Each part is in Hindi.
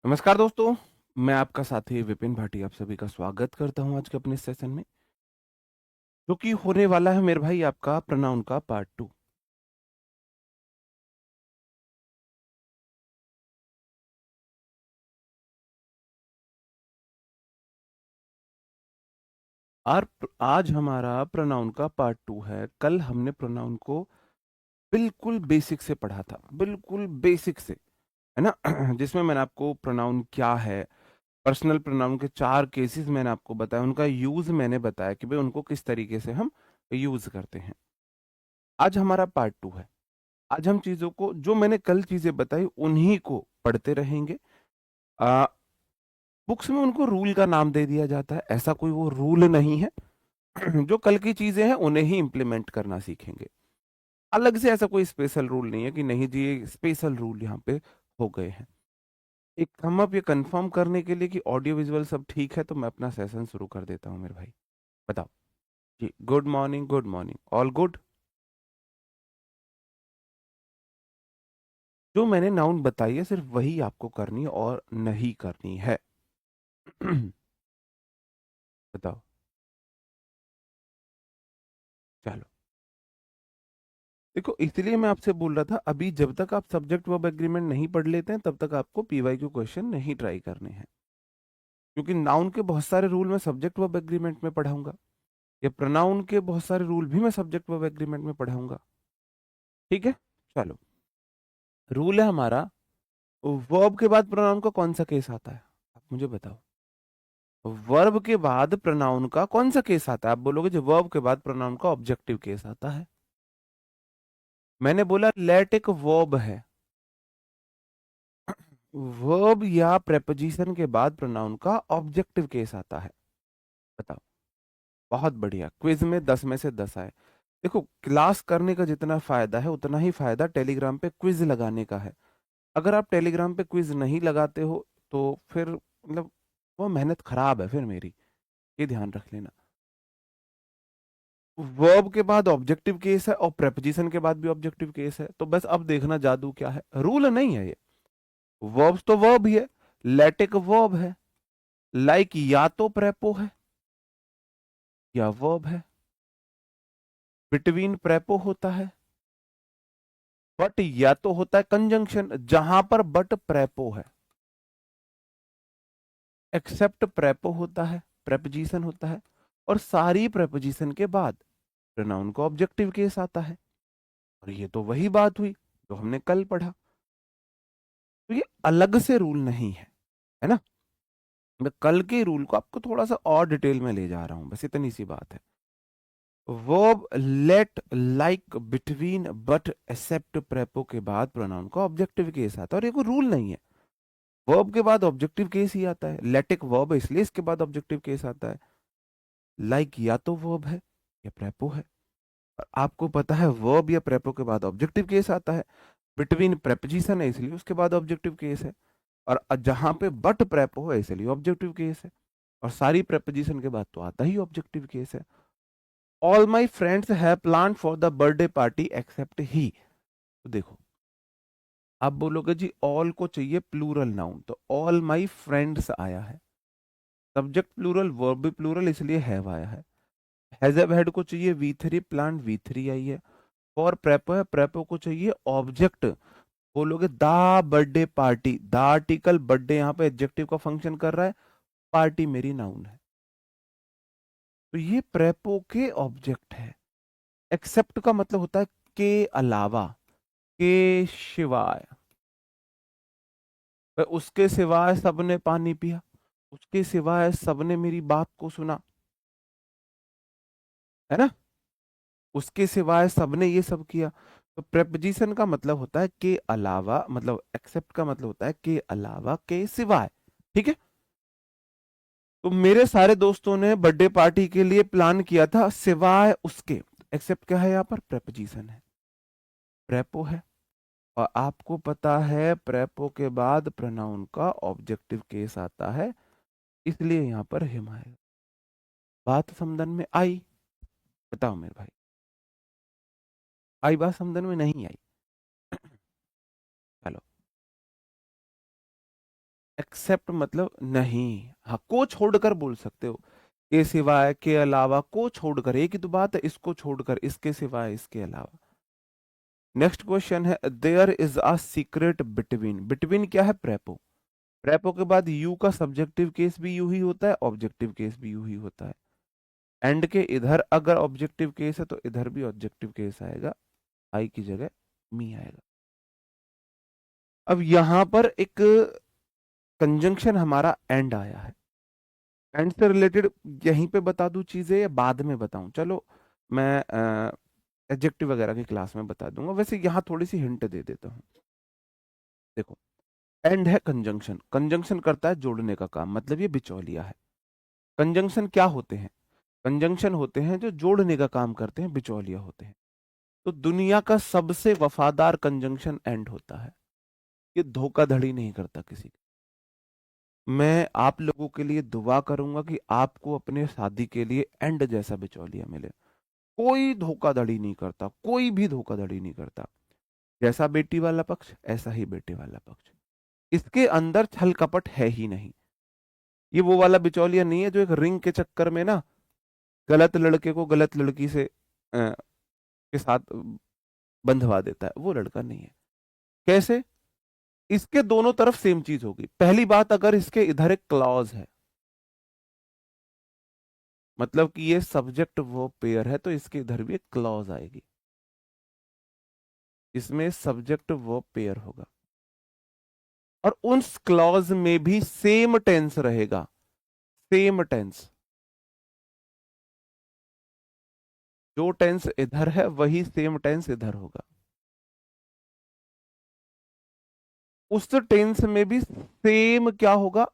नमस्कार दोस्तों, मैं आपका साथी विपिन भाटी आप सभी का स्वागत करता हूं आज के अपने सेशन में, जो कि होने वाला है मेरे भाई आपका प्रोनाउन का पार्ट 2। और आज हमारा प्रोनाउन का पार्ट 2 है। कल हमने प्रोनाउन को बिल्कुल बेसिक से पढ़ा था, बिल्कुल बेसिक से, है ना। जिसमें मैंने आपको प्रोनाउन क्या है, पर्सनल प्रोनाउन के 4 केसेस मैंने आपको बताया, उनका यूज मैंने बताया कि भाई उनको किस तरीके से हम यूज करते हैं। आज हमारा पार्ट 2 है। आज हम चीजों को, जो मैंने कल चीजें बताई, उन्हीं को पढ़ते रहेंगे। आ, बुक्स में उनको रूल का नाम दे दिया जाता है, ऐसा कोई वो रूल नहीं है। जो कल की चीजें हैं उन्हें ही इंप्लीमेंट करना सीखेंगे। अलग से ऐसा कोई स्पेशल रूल नहीं है कि नहीं जी ये स्पेशल रूल यहाँ पे हो गए हैं। एक थम अप ये कंफर्म करने के लिए कि ऑडियो विजुअल सब ठीक है, तो मैं अपना सेशन शुरू कर देता हूँ मेरे भाई। बताओ जी। Good morning, good morning, all good. जो मैंने नाउन बताई है सिर्फ वही आपको करनी है और नहीं करनी है। बताओ। चलो, देखो इसलिए मैं आपसे बोल रहा था, अभी जब तक आप सब्जेक्ट वर्ब एग्रीमेंट नहीं पढ़ लेते हैं तब तक आपको पीवाईक्यू क्वेश्चन नहीं ट्राई करने हैं, क्योंकि नाउन के बहुत सारे रूल मैं सब्जेक्ट वर्ब एग्रीमेंट में पढ़ाऊंगा, या प्रोनाउन के बहुत सारे रूल भी मैं सब्जेक्ट वर्ब एग्रीमेंट में पढ़ाऊंगा। ठीक है, चलो। रूल है हमारा, वर्ब के बाद प्रोनाउन का कौन सा केस आता है, आप मुझे बताओ। वर्ब के बाद प्रोनाउन का कौन सा केस आता है? आप बोलोगे जो वर्ब के बाद प्रोनाउन का ऑब्जेक्टिव केस आता है। मैंने बोला लेट एक वर्ब है, वर्ब या प्रेपोजिशन के बाद प्रोनाउन का ऑब्जेक्टिव केस आता है। बताओ। बहुत बढ़िया, क्विज में 10 में से 10 आए। देखो, क्लास करने का जितना फायदा है उतना ही फायदा टेलीग्राम पे क्विज लगाने का है। अगर आप टेलीग्राम पे क्विज नहीं लगाते हो तो फिर मतलब वो मेहनत खराब है फिर मेरी, ये ध्यान रख लेना। वर्ब के बाद ऑब्जेक्टिव केस है और प्रेपोजिशन के बाद भी ऑब्जेक्टिव केस है, तो बस अब देखना जादू क्या है। रूल नहीं है ये, वर्ब्स तो वर्ब ही है। लेट एक वर्ब है, लाइक या तो प्रेपो है या वर्ब है, बिटवीन प्रेपो होता है, बट या तो होता है कंजंक्शन जहां पर बट प्रेपो है, एक्सेप्ट प्रेपो होता है, प्रेपोजिशन होता है, और सारी प्रेपोजिशन के बाद प्रोनाउन का ऑब्जेक्टिव केस आता है। और ये तो वही बात हुई जो हमने कल पढ़ा। तो ये अलग से रूल नहीं है ना। मैं कल के रूल को आपको थोड़ा सा और डिटेल में ले जा रहा हूं, बस इतनी सी बात है। Verb let like between but except prepo के बाद प्रोनाउन का ऑब्जेक्टिव केस आता है, और ये कोई रूल नहीं है। वर्ब के बाद ऑब्जेक्टिव केस ही आता है, लेट एक वर्ब है इसलिए इसके बाद ऑब्जेक्टिव केस आता है। लाइक या तो वर्ब है या प्रेपो है, और आपको पता है वर्ब या प्रेपो के बाद ऑब्जेक्टिव केस आता है। बिटवीन प्रेपोजिशन है इसलिए उसके बाद ऑब्जेक्टिव केस है, और जहां पे बट प्रेपो है इसलिए ऑब्जेक्टिव केस है, और सारी प्रेपोजिशन के बाद तो आता ही ऑब्जेक्टिव केस है। All my friends have plan for the birthday party except he. तो देखो, आप बोलोगे जी ऑल को चाहिए प्लूरल नाउन, तो ऑल माई फ्रेंड्स आया है, सब्जेक्ट प्लूरल, वर्ब भी प्लूरल, इसलिए हैव आया है। हैव हेड को चाहिए V three, plan V three आई है। और प्रेपो है, प्रेपो को चाहिए ऑब्जेक्ट, बोलोगे the birthday party, the article birthday यहाँ पे एडजेक्टिव का फंक्शन कर रहा है, पार्टी मेरी नाउन है, तो ये प्रेपो के ऑब्जेक्ट है। एक्सेप्ट का मतलब होता है के अलावा, के सिवाय। उसके सिवाय सबने पानी पिया, उसके सिवाय सबने मेरी बात को सुना, है ना, उसके सिवाय सबने ये सब किया। तो प्रेपोजिशन का मतलब होता है के अलावा, मतलब एक्सेप्ट का मतलब होता है के अलावा, के सिवाय। ठीक है, तो मेरे सारे दोस्तों ने बर्थडे पार्टी के लिए प्लान किया था सिवाय उसके। एक्सेप्ट क्या है यहाँ पर? प्रेपोजिशन है, प्रेपो है, और आपको पता है प्रेपो के बाद प्रोनाउन का ऑब्जेक्टिव केस आता है, इसलिए यहाँ पर हिम आएगा। बात समझन में आई? बताओ मेरे भाई, आई बात समझन में? नहीं आई? चलो, एक्सेप्ट मतलब नहीं, हाँ को छोड़कर बोल सकते हो, के सिवाय, के अलावा, को छोड़कर, एक ही तो बात है, इसको छोड़कर, इसके सिवाय, इसके अलावा। नेक्स्ट क्वेश्चन है, there is a secret between. Between क्या है? प्रेपो। प्रेपो के बाद यू का सब्जेक्टिव केस भी यू ही होता है, ऑब्जेक्टिव केस भी यू ही होता है। एंड के इधर अगर ऑब्जेक्टिव केस है तो इधर भी ऑब्जेक्टिव केस आएगा, आई की जगह मी आएगा। अब यहां पर एक कंजंक्शन हमारा एंड आया है। एंड से रिलेटेड यहीं पे बता दूं चीजें या बाद में बताऊं? चलो मैं एडजेक्टिव वगैरह की क्लास में बता दूंगा, वैसे यहां थोड़ी सी हिंट दे देता हूं। देखो, एंड है कंजंक्शन, कंजंक्शन करता है जोड़ने का काम, मतलब ये बिचौलिया है। कंजंक्शन क्या होते हैं? कंजंक्शन होते हैं जो जोड़ने का काम करते हैं, बिचौलिया होते हैं। तो दुनिया का सबसे वफादार कंजंक्शन एंड होता है, ये धोखाधड़ी नहीं करता किसी की। मैं आप लोगों के लिए दुआ करूंगा कि आपको अपने शादी के लिए एंड जैसा बिचौलिया मिले। कोई धोखाधड़ी नहीं करता, कोई भी धोखाधड़ी नहीं करता। जैसा बेटी वाला पक्ष ऐसा ही बेटे वाला पक्ष, इसके अंदर छल कपट है ही नहीं। ये वो वाला बिचौलिया नहीं है जो एक रिंग के चक्कर में ना गलत लड़के को गलत लड़की से के साथ बंधवा देता है, वो लड़का नहीं है। कैसे? इसके दोनों तरफ सेम चीज होगी। पहली बात, अगर इसके इधर एक क्लॉज है, मतलब कि ये सब्जेक्ट वो पेयर है, तो इसके इधर भी एक क्लॉज आएगी, इसमें सब्जेक्ट वो पेयर होगा, और उस क्लॉज में भी सेम टेंस रहेगा, सेम टेंस। जो टेंस इधर है वही सेम टेंस इधर होगा। उस टेंस में भी सेम क्या होगा?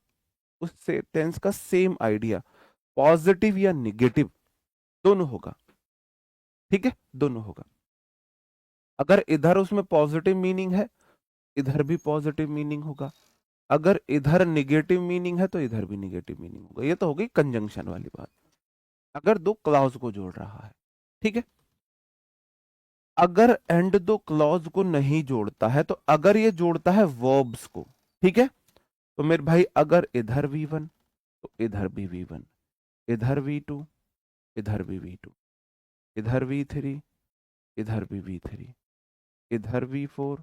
उस टेंस का सेम आइडिया, पॉजिटिव या निगेटिव दोनों होगा। ठीक है, दोनों होगा। अगर इधर उसमें पॉजिटिव मीनिंग है, इधर भी पॉजिटिव मीनिंग होगा। अगर इधर निगेटिव मीनिंग है तो इधर भी निगेटिव मीनिंग होगा। ये तो हो गई कंजंक्शन वाली बात, अगर दो क्लॉज को जोड़ रहा है। ठीक है, अगर एंड दो क्लॉज को नहीं जोड़ता है, तो अगर ये जोड़ता है वर्ब्स को, ठीक है, तो मेरे भाई अगर इधर V1 तो इधर भी V1, इधर V2 इधर भी V2, इधर V3 इधर भी V3, इधर V4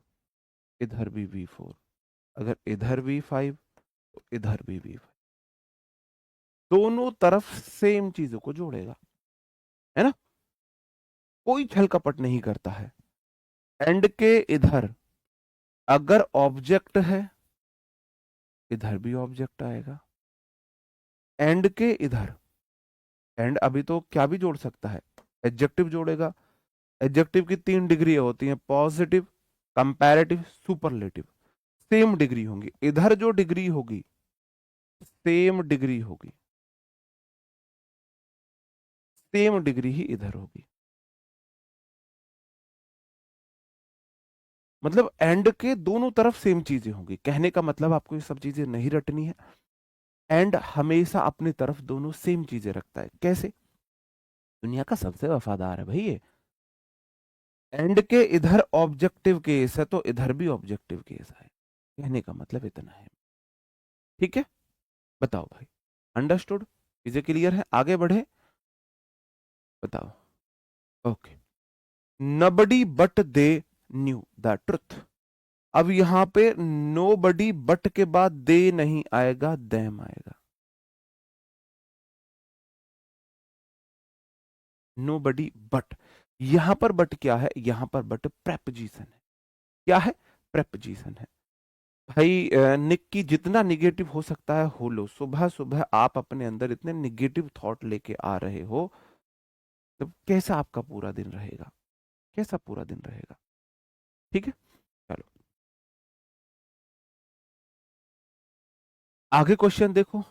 इधर भी V4, अगर इधर V5 तो इधर भी V5, दोनों तरफ सेम चीजों को जोड़ेगा, है ना? कोई छल कपट नहीं करता है। एंड के इधर अगर ऑब्जेक्ट है, इधर भी ऑब्जेक्ट आएगा। एंड के इधर, एंड अभी तो क्या भी जोड़ सकता है, एडजेक्टिव जोड़ेगा। एडजेक्टिव की 3 डिग्री होती हैं, positive, comparative, superlative. Same degree होंगी, इधर जो डिग्री होगी सेम डिग्री होगी, सेम डिग्री ही इधर होगी। मतलब एंड के दोनों तरफ सेम चीजें होंगी। कहने का मतलब आपको ये सब चीजें नहीं रटनी है। एंड हमेशा अपनी तरफ दोनों सेम चीजें रखता है। कैसे? दुनिया का सबसे वफादार है भाई ये। एंड के इधर ऑब्जेक्टिव केस है तो इधर भी ऑब्जेक्टिव केस है। कहने का मतलब इतना है। ठीक है, बताओ भाई, अंडरस्टूड? चीजें क्लियर है? आगे बढ़े, बताओ। Okay, nobody but they knew the truth. अब यहां पे नो बडी बट के बाद दे नहीं आएगा, देम आएगा। नो बडी बट, यहां पर बट क्या है? यहां पर बट प्रेपोजिशन है। क्या है? प्रेपोजिशन है। भाई निक की जितना निगेटिव हो सकता है हो लो। सुबह सुबह आप अपने अंदर इतने निगेटिव थॉट लेके आ रहे हो, तो कैसा आपका पूरा दिन रहेगा? कैसा पूरा दिन रहेगा? ठीक है, चलो आगे क्वेश्चन देखो।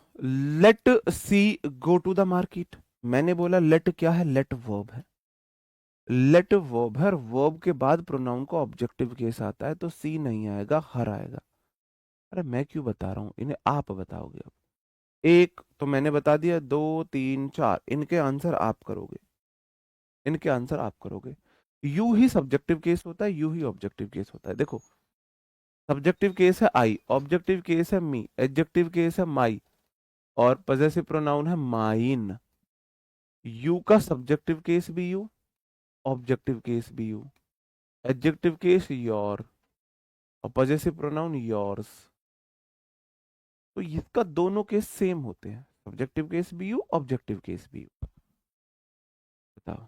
Let see go to the market. मैंने बोला लेट क्या है? लेट वर्ब है। लेट वर्ब है, वर्ब के बाद प्रोनाउन का ऑब्जेक्टिव केस आता है, तो सी नहीं आएगा, हर आएगा। अरे मैं क्यों बता रहा हूं, इन्हें आप बताओगे। अब एक तो मैंने बता दिया, 2 3 4 इनके आंसर आप करोगे, इनके आंसर आप करोगे। यू ही सब्जेक्टिव केस होता है, यू ही ऑब्जेक्टिव केस होता है। देखो, सब्जेक्टिव केस है आई, ऑब्जेक्टिव केस है मी, एडजेक्टिव केस है माई, और पजेसिव प्रोनाउन है माइन। यू का सब्जेक्टिव केस भी यू, ऑब्जेक्टिव केस भी यू, एडजेक्टिव केस योर, और पजेसिव प्रोनाउन योर्स। तो इसका दोनों केस सेम होते हैं, सब्जेक्टिव केस भी यू, ऑब्जेक्टिव केस भी यू। बताओ।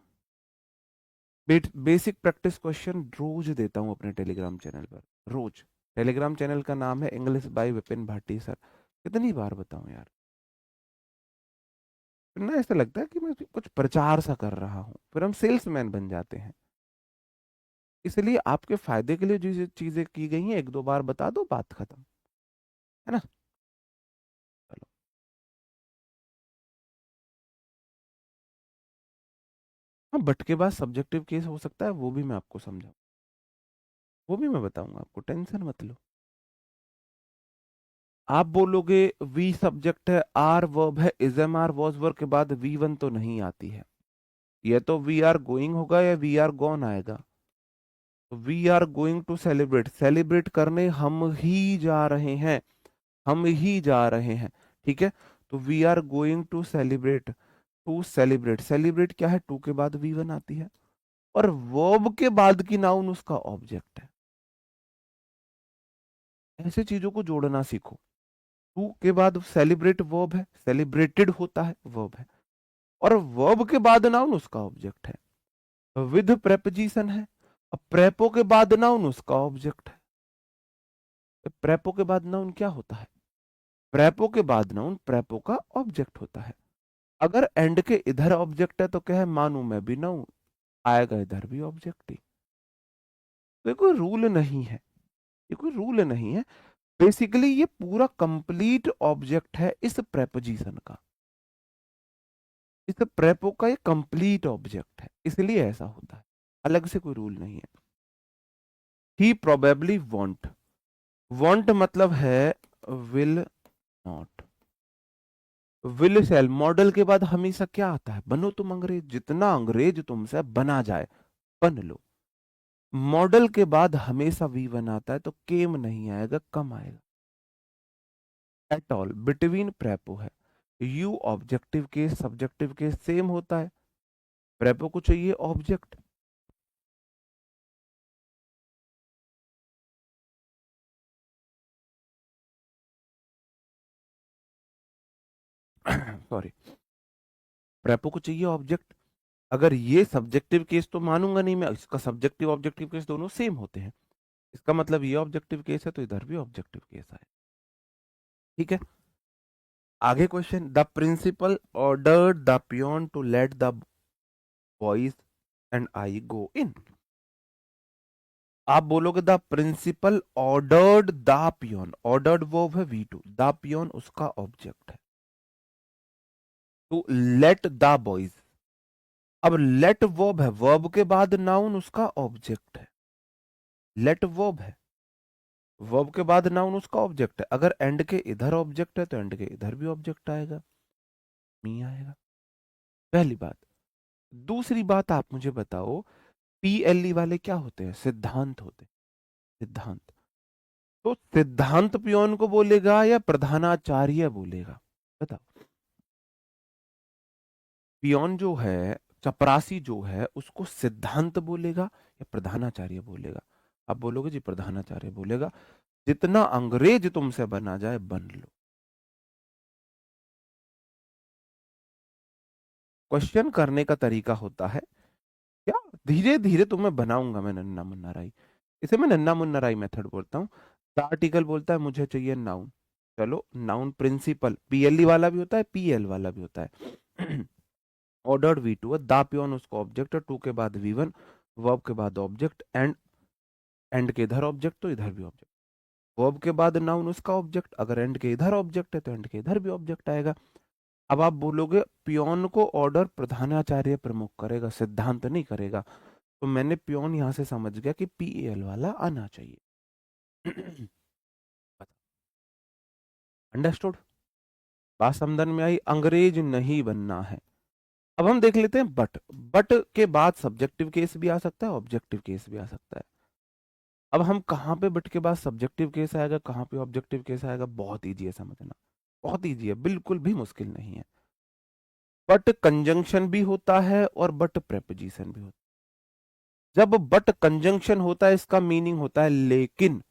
बेसिक प्रैक्टिस क्वेश्चन रोज देता हूं अपने टेलीग्राम चैनल पर, रोज। टेलीग्राम चैनल का नाम है English by Vipin Bhati sir. कितनी बार बताऊं यार, फिर ना ऐसा लगता है कि मैं कुछ प्रचार सा कर रहा हूँ, फिर हम सेल्समैन बन जाते हैं। इसलिए आपके फायदे के लिए जो चीजें की गई हैं, एक दो बार बता दो, बात खत्म, है ना। चलो। हाँ, बट के बाद सब्जेक्टिव केस हो सकता है, वो भी मैं आपको समझाऊं, वो भी मैं बताऊंगा आपको, टेंशन मत लो। आप बोलोगे वी सब्जेक्ट है, आर वर्ब है, is am are was verb के बाद वी वन तो नहीं आती है। ये तो वी आर गोइंग होगा या वी आर गॉन आएगा। We are going to celebrate, celebrate करने हम ही जा रहे हैं, हम ही जा रहे हैं, ठीक है। तो we are going to celebrate, to celebrate, celebrate क्या है, टू के बाद वी वन आती है, और वर्ब के बाद की नाउन उसका ऑब्जेक्ट है। ऐसे चीजों को जोड़ना सीखो। टू के बाद सेलिब्रेट वर्ब है, सेलिब्रेटेड होता है, वर्ब है, और वर्ब के बाद नाउन उसका ऑब्जेक्ट है, विद प्रेपोजिशन है। अब प्रेपो के बाद नाउन उसका ऑब्जेक्ट है। प्रेपो के बाद नाउन क्या होता है, प्रेपो के बाद नाउन प्रेपो का ऑब्जेक्ट होता है। अगर एंड के इधर ऑब्जेक्ट है तो क्या है, मानू मैं भी नाउन, आएगा इधर भी ऑब्जेक्ट ही। तो ये कोई रूल नहीं है, ये कोई रूल नहीं है। बेसिकली ये पूरा कंप्लीट ऑब्जेक्ट है इस प्रेपोजिशन का, इस प्रेपो का ये कंप्लीट ऑब्जेक्ट है, इसलिए ऐसा होता है, अलग से कोई रूल नहीं है। ही प्रोबेबली वॉन्ट, वॉन्ट मतलब है will not, will shell, model के बाद हमेशा क्या आता है, बनो तुम अंग्रेज, जितना अंग्रेज तुमसे बना जाए बन लो। मॉडल के बाद हमेशा वी वन आता है, तो केम नहीं आएगा, कम आएगा। एट ऑल बिटवीन प्रेपो है, you objective case subjective case same होता है, प्रेपो को चाहिए ऑब्जेक्ट। सॉरी, प्रेपो को चाहिए ऑब्जेक्ट। अगर ये सब्जेक्टिव केस तो मानूंगा नहीं मैं, इसका सब्जेक्टिव ऑब्जेक्टिव केस दोनों सेम होते हैं, इसका मतलब ये ऑब्जेक्टिव केस है तो इधर भी ऑब्जेक्टिव केस है, ठीक है। आगे question, the principal ordered the peon to let the boys and I go in. आप बोलोगे the principal ordered the peon, ordered verb है वी टू, द पियोन उसका ऑब्जेक्ट है, टू लेट द बॉयज। अब लेट वर्ब है, वर्ब के बाद नाउन उसका ऑब्जेक्ट है, लेट वर्ब है, वर्ब के बाद नाउन उसका ऑब्जेक्ट है। अगर एंड के इधर ऑब्जेक्ट है तो एंड के इधर भी ऑब्जेक्ट आएगा, मी आएगा, पहली बात। दूसरी बात, आप मुझे बताओ पीएलई वाले क्या होते हैं, सिद्धांत होते हैं, सिद्धांत। तो सिद्धांत पियोन को बोलेगा या प्रधानाचार्य बोलेगा, बताओ। पियोन जो है, चपरासी जो है, उसको सिद्धांत बोलेगा या प्रधानाचार्य बोलेगा। आप बोलोगे जी प्रधानाचार्य बोलेगा, जितना अंग्रेज तुमसे बना जाए बन लो। क्वेश्चन करने का तरीका होता है क्या, धीरे धीरे तुम्हें बनाऊंगा मैं नन्ना मुन्ना राई, इसे मैं नन्ना मुन्ना राई मेथड बोलता हूँ। द आर्टिकल बोलता है मुझे चाहिए नाउन, चलो नाउन प्रिंसिपल, पीएलई वाला भी होता है, पीएल वाला भी होता है। Ordered we to, the peon उसको ऑब्जेक्ट, टू के बाद वी वन, वर्ब के बाद ऑब्जेक्ट, एंड के इधर ऑब्जेक्ट तो इधर भी ऑब्जेक्ट, वर्ब के बाद नाउन उसका ऑब्जेक्ट, अगर एंड के इधर ऑब्जेक्ट है तो एंड के इधर भी ऑब्जेक्ट आएगा। अब आप बोलोगे पियोन को ऑर्डर प्रधानाचार्य प्रमुख करेगा, सिद्धांत नहीं करेगा, तो मैंने पियोन यहां से समझ गया कि पीएल वाला आना चाहिए। अंडरस्टूड, बात समझ में आई, अंग्रेज नहीं बनना है। अब हम देख लेते हैं बट, बट के बाद सब्जेक्टिव केस भी आ सकता है, ऑब्जेक्टिव केस भी आ सकता है। अब हम कहाँ पे बट के बाद सब्जेक्टिव केस आएगा, कहाँ पे ऑब्जेक्टिव केस आएगा, बहुत इजी है समझना, बहुत इजी है, बिल्कुल भी मुश्किल नहीं है। बट कंजंक्शन भी होता है और बट प्रेपोजिशन भी होता है। जब बट कंजंक्शन होता है इसका मीनिंग होता है लेकिन।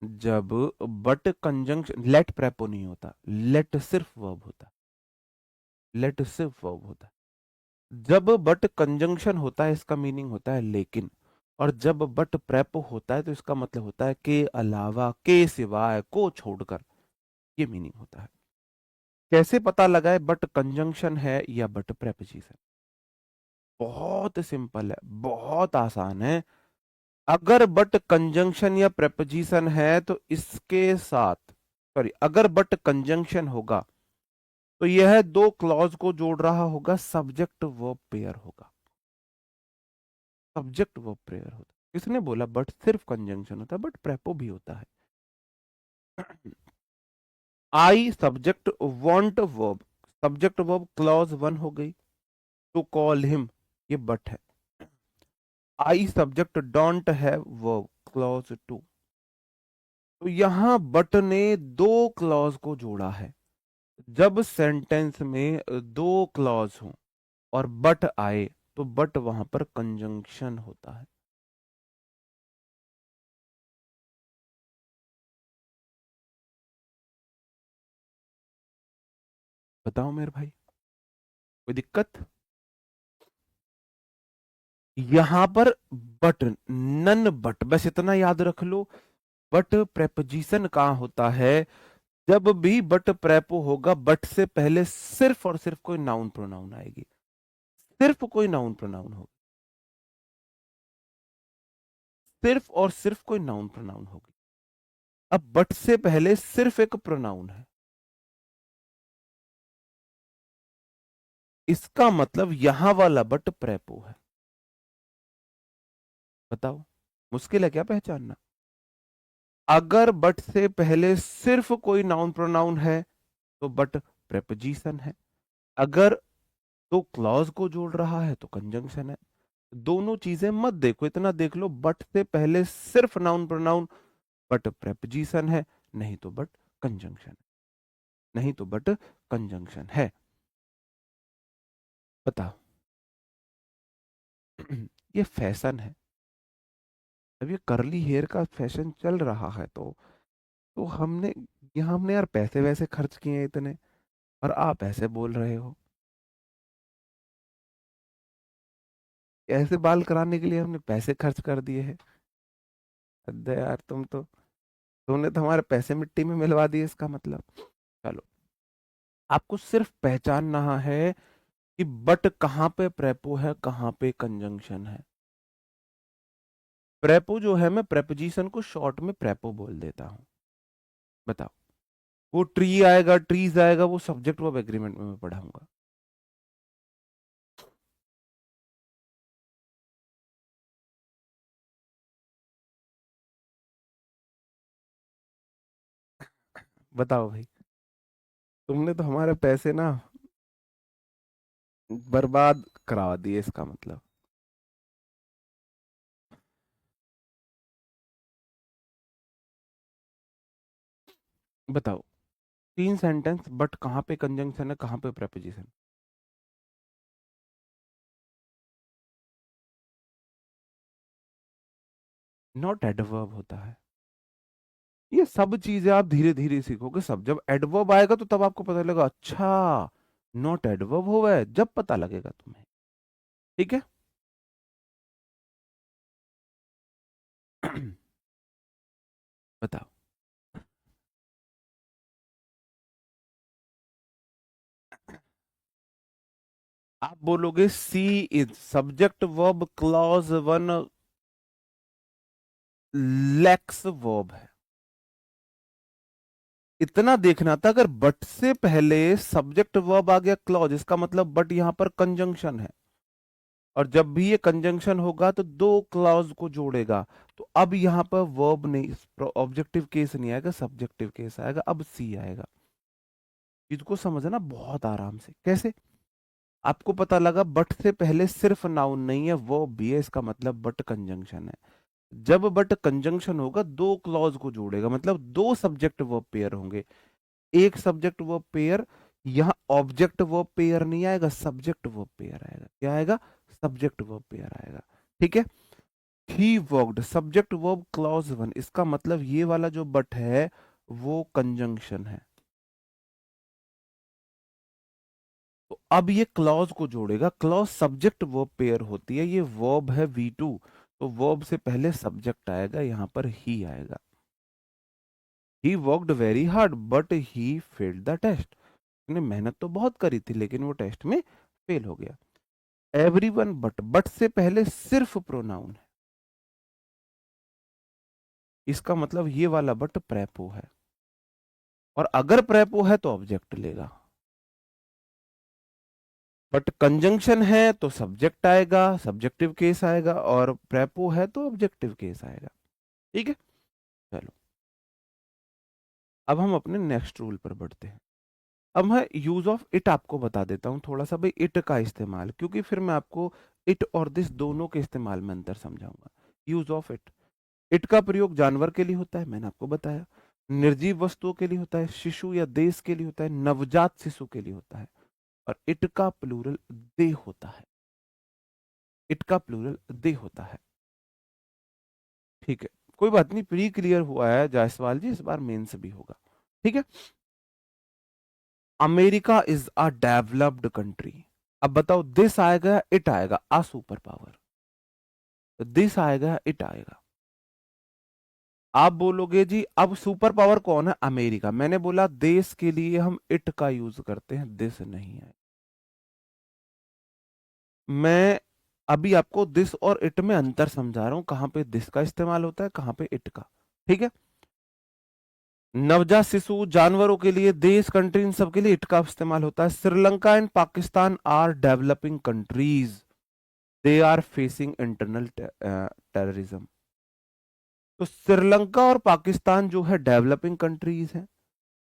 जब बट कंजंक्शन, लेट प्रेपो नहीं होता, लेट सिर्फ वर्ब होता है, लेट सिर्फ वर्ब होता है। जब बट कंजंक्शन होता है इसका मीनिंग होता है लेकिन, और जब बट प्रेपो होता है तो इसका मतलब होता है के अलावा, के सिवाय, को छोड़कर, ये मीनिंग होता है। कैसे पता लगाए बट कंजंक्शन है या बट प्रेपोजिशन? बहुत सिंपल है, बहुत आसान है। अगर बट कंजंक्शन या प्रेपोजिशन है तो इसके साथ, सॉरी, अगर बट कंजंक्शन होगा तो यह दो क्लॉज को जोड़ रहा होगा, सब्जेक्ट वर्ब पेयर होगा, सब्जेक्ट वर्ब पेयर होता है। किसने बोला बट सिर्फ कंजंक्शन होता है? बट प्रेपो भी होता है। I subject, want verb, subject verb clause one हो गई, टू कॉल हिम, ये बट है। I subject, don't have verb, clause two. तो यहां बट ने दो क्लॉज को जोड़ा है। जब सेंटेंस में दो क्लॉज हो और बट आए तो बट वहां पर कंजंक्शन होता है। बताओ मेरे भाई, कोई दिक्कत? यहां पर बट, नन बट, बस इतना याद रख लो। बट प्रेपोजिशन कहां होता है? जब भी बट प्रेपो होगा, बट से पहले सिर्फ और सिर्फ कोई नाउन प्रोनाउन आएगी, सिर्फ कोई नाउन प्रोनाउन होगी, सिर्फ और सिर्फ कोई नाउन प्रोनाउन होगी। अब बट से पहले सिर्फ एक प्रोनाउन है, इसका मतलब यहां वाला बट प्रेपो है। बताओ, मुश्किल है क्या पहचानना? अगर बट से पहले सिर्फ कोई नाउन प्रोनाउन है तो बट प्रेपोजिशन है, अगर तो क्लॉज को जोड़ रहा है तो कंजंक्शन है। दोनों चीजें मत देखो, इतना देख लो, बट से पहले सिर्फ नाउन प्रोनाउन, बट प्रेपोजिशन है, नहीं तो बट कंजंक्शन है, नहीं तो बट कंजंक्शन है। बताओ। ये फैशन है, अब ये करली हेयर का फैशन चल रहा है, तो हमने, यहाँ हमने यार पैसे वैसे खर्च किए हैं इतने, और आप ऐसे बोल रहे हो। ऐसे बाल कराने के लिए हमने पैसे खर्च कर दिए हैं। अरे यार, तुमने तो हमारे पैसे मिट्टी में मिलवा दिए इसका मतलब। चलो, आपको सिर्फ पहचानना है कि बट कहाँ पे प्रेपो है, कहाँ पे कंजंक्शन है। प्रेपो जो है, मैं प्रेपोजिशन को शॉर्ट में प्रेपो बोल देता हूं। बताओ, वो ट्री आएगा, ट्रीज आएगा, वो सब्जेक्ट वर्ब एग्रीमेंट में मैं पढ़ाऊंगा। बताओ भाई, तुमने तो हमारे पैसे ना बर्बाद करा दिए इसका मतलब। बताओ, तीन सेंटेंस, बट कहाँ पे कंजंक्शन है, कहाँ पे प्रेपोजिशन? नॉट एडवर्ब होता है। ये सब चीजें आप धीरे धीरे सीखोगे, सब जब एडवर्ब आएगा तो तब आपको पता लगेगा, अच्छा नॉट एडवर्ब हुआ है, जब पता लगेगा तुम्हें। ठीक है। बताओ। आप बोलोगे she is subject verb clause one, likes verb है। इतना देखना था, अगर बट से पहले सब्जेक्ट वर्ब आ गया क्लॉज, इसका मतलब बट यहां पर कंजंक्शन है, और जब भी ये कंजंक्शन होगा तो दो क्लॉज को जोड़ेगा। तो अब यहां पर वर्ब नहीं, ऑब्जेक्टिव केस नहीं आएगा, सब्जेक्टिव केस आएगा, अब सी आएगा। चीज को समझना बहुत आराम से, कैसे? आपको पता लगा बट से पहले सिर्फ नाउन नहीं है, वो भी है, इसका मतलब बट कंजंक्शन है। जब बट कंजंक्शन होगा दो क्लॉज को जोड़ेगा, मतलब दो सब्जेक्ट वर्ब पेयर होंगे। एक सब्जेक्ट वर्ब पेयर, यहां ऑब्जेक्ट वर्ब पेयर नहीं आएगा, सब्जेक्ट वर्ब पेयर आएगा। क्या आएगा? सब्जेक्ट वर्ब पेयर आएगा। ठीक है। He worked, subject verb clause one, इसका मतलब ये वाला जो बट है वो कंजंक्शन है। तो अब ये क्लॉज को जोड़ेगा, क्लॉज सब्जेक्ट वर्ब पेयर होती है, ये वर्ब है V2, तो वर्ब से पहले सब्जेक्ट आएगा, यहां पर ही आएगा। He worked very hard but he failed the test, उसने मेहनत तो बहुत करी थी लेकिन वो टेस्ट में फेल हो गया। एवरीवन बट से पहले सिर्फ प्रोनाउन है, इसका मतलब ये वाला बट प्रेपो है, और अगर प्रेपो है तो ऑब्जेक्ट लेगा। बट कंजंक्शन है तो सब्जेक्ट आएगा, सब्जेक्टिव केस आएगा, और प्रेपो है तो ऑब्जेक्टिव केस आएगा। ठीक है। चलो अब हम अपने नेक्स्ट रूल पर बढ़ते हैं। अब मैं यूज ऑफ इट आपको बता देता हूं थोड़ा सा, भाई इट का इस्तेमाल, क्योंकि फिर मैं आपको इट और दिस दोनों के इस्तेमाल में अंतर समझाऊंगा। यूज ऑफ इट, इट का प्रयोग जानवर के लिए होता है, मैंने आपको बताया। निर्जीव वस्तुओं के लिए होता है, शिशु या देश के लिए होता है, नवजात शिशु के लिए होता है। और इट का प्लूरल दे होता है, इट का प्लूरल दे होता है। ठीक है, कोई बात नहीं, प्री क्लियर हुआ है जायसवाल जी, इस बार मेंस भी होगा। ठीक है। America is a developed country. अब बताओ दिस आएगा इट आएगा, आ सुपर पावर, तो दिस आएगा इट आएगा। आप बोलोगे जी अब सुपर पावर कौन है? अमेरिका। मैंने बोला देश के लिए हम इट का यूज करते हैं, दिस नहीं है। मैं अभी आपको दिस और इट में अंतर समझा रहा हूं, कहां पे दिस का इस्तेमाल होता है, कहां पे इट का। ठीक है। नवजात शिशु, जानवरों के लिए, देश, कंट्री, इन सब के लिए इट का इस्तेमाल होता है। Sri Lanka and Pakistan are developing countries, they are facing internal terrorism. तो श्रीलंका और पाकिस्तान जो है डेवलपिंग कंट्रीज हैं।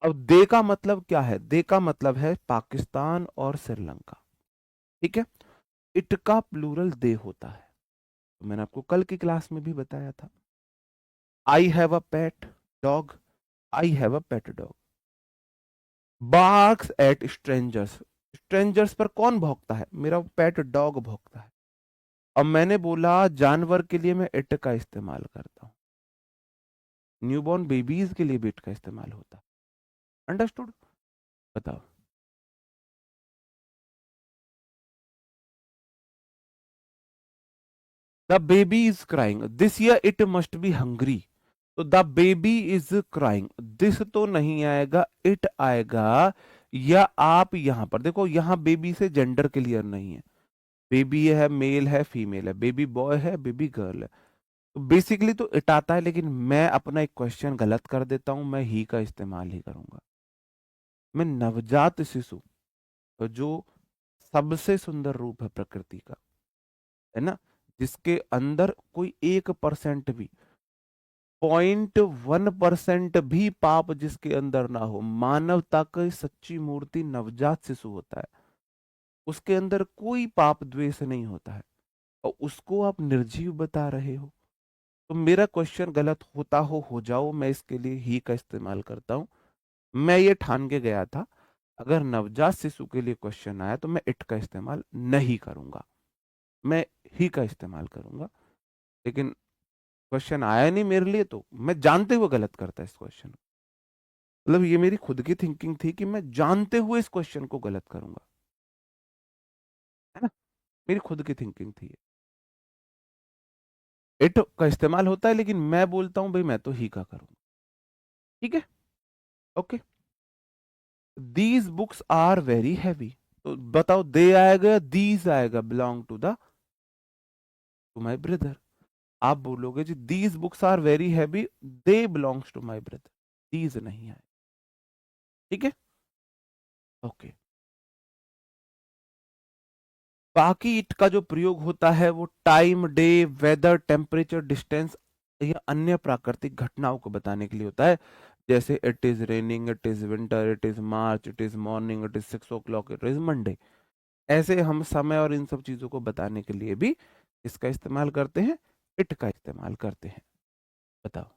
अब दे का मतलब क्या है? दे का मतलब है पाकिस्तान और श्रीलंका। ठीक है। इट का प्लूरल दे होता है, तो मैंने आपको कल की क्लास में भी बताया था। I have a pet dog, I have a pet dog. Barks at strangers, strangers पर कौन भौंकता है? मेरा पेट डॉग भौंकता है। अब मैंने बोला जानवर के लिए मैं इट का इस्तेमाल करता हूं, न्यूबॉर्न बेबीज के लिए भी इट का इस्तेमाल होता है। अंडरस्टूड? बताओ। The baby is crying this year, it must be hungry. तो the baby is crying, this तो नहीं आएगा, इट आएगा। या आप यहां पर देखो, यहां बेबी से जेंडर क्लियर नहीं है, बेबी है मेल है फीमेल है, बेबी बॉय है बेबी गर्ल है, तो बेसिकली तो इट आता है। लेकिन मैं अपना एक क्वेश्चन गलत कर देता हूं, मैं ही का इस्तेमाल ही करूंगा। मैं नवजात शिशु, तो जो सबसे सुंदर रूप है प्रकृति का, है ना, जिसके अंदर कोई 1% भी, 0.1% भी पाप जिसके अंदर ना हो, मानवता की सच्ची मूर्ति नवजात शिशु होता है, उसके अंदर कोई पाप द्वेष नहीं होता है, और उसको आप निर्जीव बता रहे हो। तो मेरा क्वेश्चन गलत होता हो जाओ, मैं इसके लिए ही का इस्तेमाल करता हूं। मैं ये ठान के गया था अगर नवजात शिशु के लिए क्वेश्चन आया तो मैं इट का इस्तेमाल नहीं करूंगा, मैं ही का इस्तेमाल करूंगा। लेकिन क्वेश्चन आया नहीं मेरे लिए, तो मैं जानते हुए गलत करता इस क्वेश्चन को। मतलब ये मेरी खुद की थिंकिंग थी कि मैं जानते हुए इस क्वेश्चन को गलत करूंगा, है ना, मेरी खुद की थिंकिंग थी। इट का इस्तेमाल होता है लेकिन मैं बोलता हूं भाई मैं तो ही का करूंगा। ठीक है। Okay. These books are very heavy, तो बताओ दे आएगा, दीज आएगा, बिलोंग टू माई ब्रदर। आप बोलोगे जी these books are very heavy, they belongs to my brother, these नहीं आए। ठीक है। ओके। बाकी इट का जो प्रयोग होता है वो time, day, weather, temperature, distance या अन्य प्राकृतिक घटनाओं को बताने के लिए होता है। जैसे it is raining, it is winter, it is March, it is morning, it is 6 o'clock, it is Monday. ऐसे हम समय और इन सब चीजों को बताने के लिए भी इसका इस्तेमाल करते हैं, इट का इस्तेमाल करते हैं। बताओ।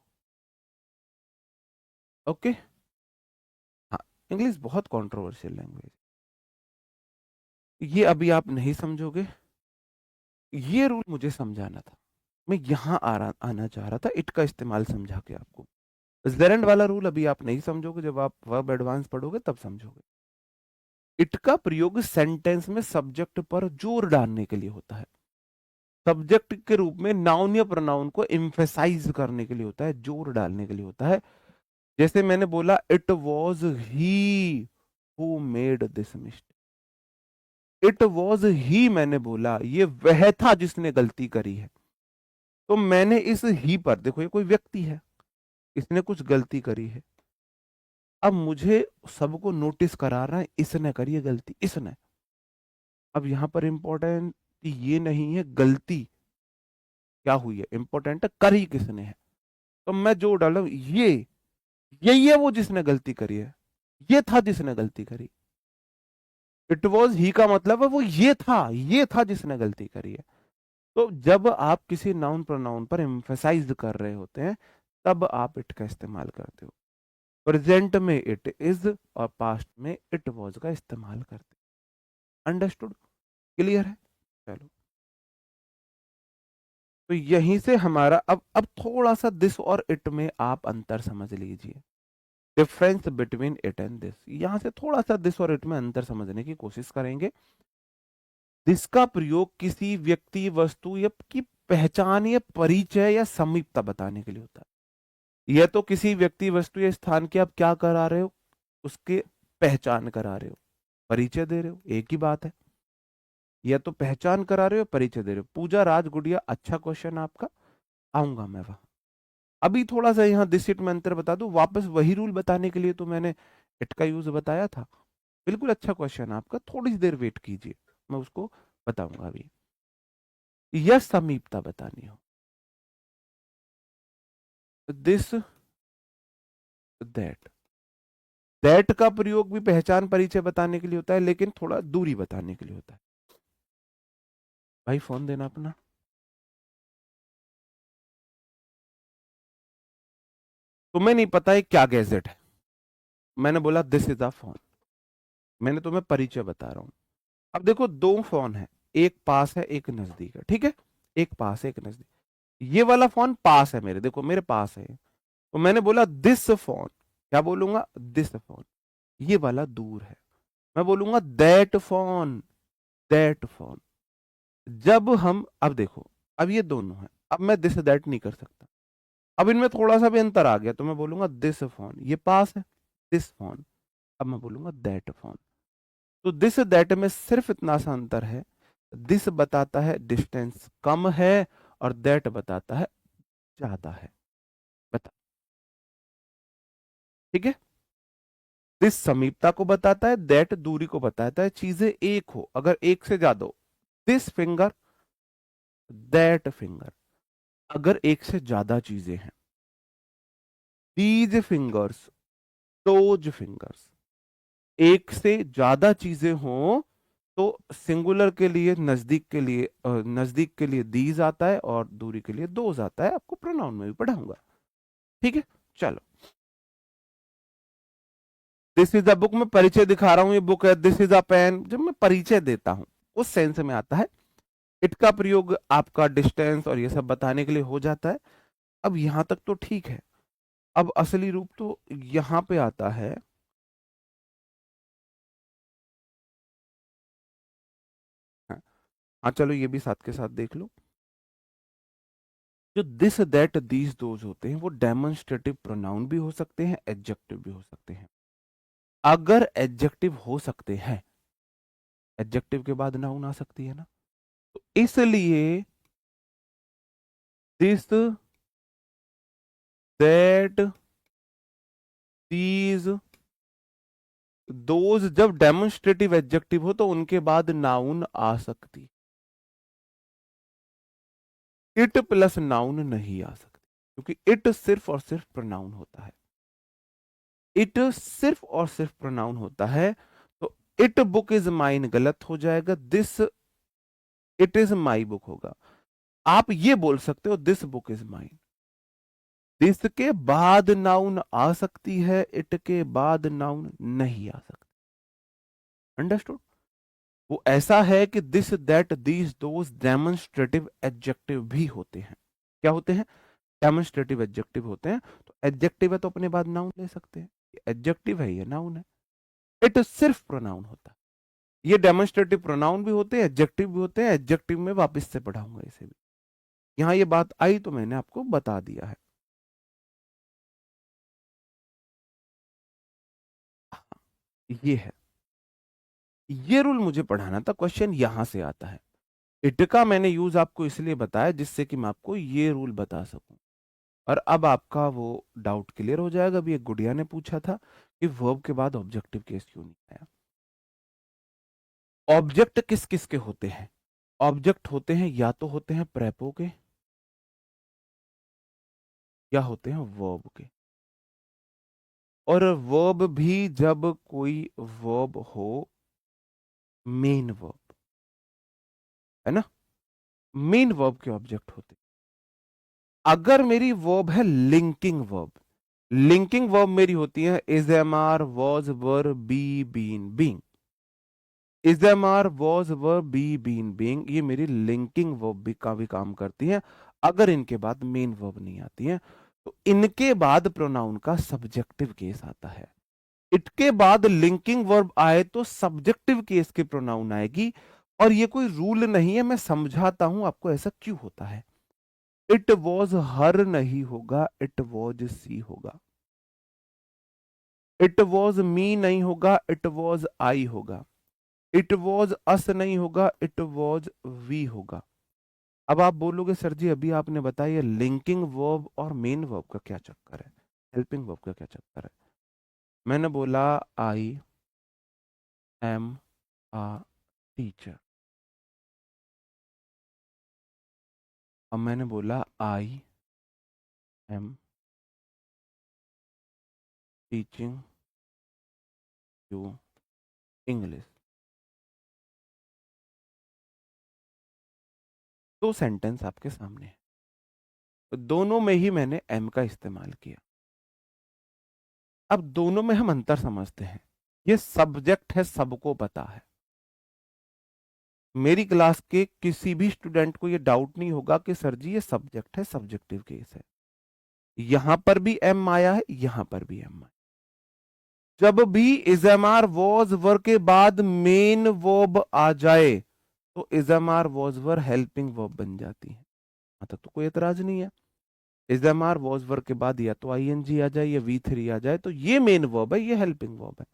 ओके। हाँ, इंग्लिश बहुत कंट्रोवर्शियल लैंग्वेज, ये अभी आप नहीं समझोगे। ये रूल मुझे समझाना था, मैं यहाँ आना चाह रहा था इट का इस्तेमाल समझा के आपको। जेरेंड वाला रूल अभी आप नहीं समझोगे, जब आप वर्ब एडवांस पढ़ोगे तब समझोगे। इट का प्रयोग सेंटेंस में सब्जेक्ट पर जोर डालने के लिए होता है, सब्जेक्ट के रूप में नाउन या प्रोनाउन को एम्फेसाइज करने के लिए होता है, जोर डालने के लिए होता है। जैसे मैंने बोला it was he who made this mistake, it was he मैंने बोला, ये वह था जिसने गलती करी है। तो मैंने इस ही पर, देखो ये कोई व्यक्ति है, इसने कुछ गलती करी है, अब मुझे सबको नोटिस करा रहा है इसने करी है गलती, इसने। अब यहां पर इंपॉर्टेंट ये नहीं है गलती क्या हुई है, इंपॉर्टेंट है करी किसने है। तो मैं जो डाला ये, यही है वो जिसने गलती करी है, ये था जिसने गलती करी। इट वॉज ही का मतलब है वो ये था जिसने गलती करी है। तो जब आप किसी नाउन प्रोनाउन पर एम्फेसाइज कर रहे होते हैं तब आप इट का इस्तेमाल करते हो। प्रेजेंट में इट इज और पास्ट में इट वॉज का इस्तेमाल करते हैं। अंडरस्टूड? क्लियर है? चलो, तो यहीं से हमारा अब थोड़ा सा दिस और इट में आप अंतर समझ लीजिए, difference between it and this. यहां से थोड़ा सा दिस और इट में अंतर समझने की कोशिश करेंगे। दिस का प्रयोग किसी व्यक्ति, वस्तु या की पहचान या परिचय या समीपता बताने के लिए होता है। यह तो किसी व्यक्ति, वस्तु या स्थान के आप क्या करा रहे हो, उसके पहचान करा रहे हो, परिचय दे रहे हो, एक ही बात है। या तो पहचान करा रहे हो, परिचय दे रहे हो। पूजा राज गुड़िया, अच्छा क्वेश्चन आपका, आऊंगा मैं वहां। अभी थोड़ा सा यहाँ दिस इट में अंतर बता दूं, वापस वही रूल बताने के लिए तो मैंने इट का यूज बताया था। बिल्कुल अच्छा क्वेश्चन आपका, थोड़ी सी देर वेट कीजिए, मैं उसको बताऊंगा अभी। यह समीपता बतानी हो, दिस दैट, दैट का प्रयोग भी पहचान परिचय बताने के लिए होता है, लेकिन थोड़ा दूरी बताने के लिए होता है। भाई फोन देना अपना। तुम्हें नहीं पता है क्या गैजेट है, मैंने बोला दिस इज अ फोन, मैंने तुम्हें परिचय बता रहा हूं। अब देखो दो फोन है, एक पास है एक नजदीक है, ठीक है, एक पास है एक नजदीक। ये वाला फोन पास है मेरे, देखो मेरे पास है, तो मैंने बोला दिस फोन, क्या बोलूंगा, दिस फोन। ये वाला दूर है, मैं बोलूंगा दैट फोन, दैट फोन। जब हम, अब देखो, अब ये दोनों है, अब मैं दिस दैट नहीं कर सकता, अब इनमें थोड़ा सा भी अंतर आ गया तो मैं बोलूंगा दिस फोन, ये पास है, दिस फोन, अब मैं बोलूंगा दैट फोन। तो दिस दैट में सिर्फ इतना सा अंतर है, दिस बताता है डिस्टेंस कम है और दैट बताता है ज्यादा है। बता, ठीक है। दिस समीपता को बताता है, दैट दूरी को बताता है, चीजें एक हो, अगर एक से ज्यादा हो, दिस फिंगर, दैट फिंगर। अगर एक से ज्यादा चीजें हैं, दीज फिंगर्स, दोज फिंगर्स। एक से ज्यादा चीजें हों तो सिंगुलर के लिए, नजदीक के लिए दीज आता है और दूरी के लिए दोज आता है, आपको प्रोनाउन में भी पढ़ाऊंगा, ठीक है। चलो, दिस इज अ बुक, मैं परिचय दिखा रहा हूं, ये बुक है, दिस इज अ पेन, जब मैं परिचय देता हूं उस सेंस में आता है। इट का प्रयोग आपका डिस्टेंस और ये सब बताने के लिए हो जाता है। अब यहां तक तो ठीक है, अब असली रूप तो यहां पे आता है। हाँ, हाँ, चलो ये भी साथ के साथ देख लो। जो दिस दैट दीज दोज होते हैं वो डेमोन्स्ट्रेटिव प्रोनाउन भी हो सकते हैं, एडजेक्टिव भी हो सकते हैं। अगर एडजेक्टिव हो सकते हैं, एडजेक्टिव के बाद नाउन आ सकती है ना, तो इसलिए दिस दैट दीज दोज जब डेमोन्स्ट्रेटिव एडजेक्टिव हो तो उनके बाद नाउन आ सकती, इट प्लस नाउन नहीं आ सकती, क्योंकि इट सिर्फ और सिर्फ प्रोनाउन होता है, इट सिर्फ और सिर्फ प्रोनाउन होता है। तो इट बुक इज माइन गलत हो जाएगा, this it is my book होगा। आप ये बोल सकते हो this book is mine. This के बाद नाउन आ सकती है, इट के बाद नाउन नहीं आ सकती। अंडरस्टूड? वो ऐसा है कि this that these those demonstrative adjective भी होते हैं। क्या होते हैं? डेमोन्स्ट्रेटिव एडजेक्टिव होते हैं। तो एडजेक्टिव है तो अपने बाद नाउन ले सकते हैं, एडजेक्टिव है ये नाउन है। इट सिर्फ प्रोनाउन होता है। ये डेमोन्स्ट्रेटिव प्रोनाउन भी होते हैं, एडजेक्टिव भी होते हैं। एडजेक्टिव में वापस से पढ़ाऊंगा इसे भी। यहां ये बात आई तो मैंने आपको बता दिया है। ये है, ये रूल मुझे पढ़ाना था, क्वेश्चन यहां से आता है। इट का मैंने यूज आपको इसलिए बताया जिससे कि मैं आपको ये रूल बता सकूं। और अब आपका वो डाउट क्लियर हो जाएगा। अभी एक गुड़िया ने पूछा था कि वर्ब के बाद ऑब्जेक्टिव केस क्यों नहीं आया। ऑब्जेक्ट किस किस के होते हैं? ऑब्जेक्ट होते हैं या तो होते हैं प्रेपो के या होते हैं वर्ब के। और वर्ब भी जब कोई वर्ब हो, मेन वर्ब, है ना, मेन वर्ब के ऑब्जेक्ट होते हैं। अगर मेरी वर्ब है लिंकिंग वर्ब, लिंकिंग वर्ब मेरी होती है is am are was were be been being. Is am are was were be been being, ये मेरी लिंकिंग वर्ब भी का भी काम करती है। अगर इनके बाद मेन वर्ब नहीं आती है तो इनके बाद प्रोनाउन का सब्जेक्टिव केस आता है। इटके बाद लिंकिंग वर्ब आए तो सब्जेक्टिव केस की प्रोनाउन आएगी। और ये कोई रूल नहीं है, मैं समझाता हूं आपको ऐसा क्यों होता है। इट वॉज हर नहीं होगा, इट वॉज सी होगा। इट वॉज मी नहीं होगा, इट वॉज आई होगा। इट वॉज अस नहीं होगा, इट वॉज वी होगा। अब आप बोलोगे सर जी अभी आपने बताया लिंकिंग वर्ब और मेन वर्ब का क्या चक्कर है, हेल्पिंग वर्ब का क्या चक्कर है। मैंने बोला आई एम अ टीचर। अब मैंने बोला I am teaching you English. दो सेंटेंस आपके सामने है, तो दोनों में ही मैंने एम का इस्तेमाल किया। अब दोनों में हम अंतर समझते हैं। ये सब्जेक्ट है, सबको पता है। मेरी क्लास के किसी भी स्टूडेंट को ये डाउट नहीं होगा कि सर जी ये सब्जेक्ट है, सब्जेक्टिव केस है। यहां पर भी एम आया है, यहां पर भी एम आया। जब भी इजमार वॉज वर के बाद मेन वर्ब आ जाए तो इजमार वॉज वर हेल्पिंग वर्ब बन जाती है। वहां तक तो कोई एतराज नहीं है। इजमार वॉज वर के बाद या तो आईएनजी आ जाए या V3 आ जाए तो ये मेन वर्ब है, ये हेल्पिंग वर्ब है।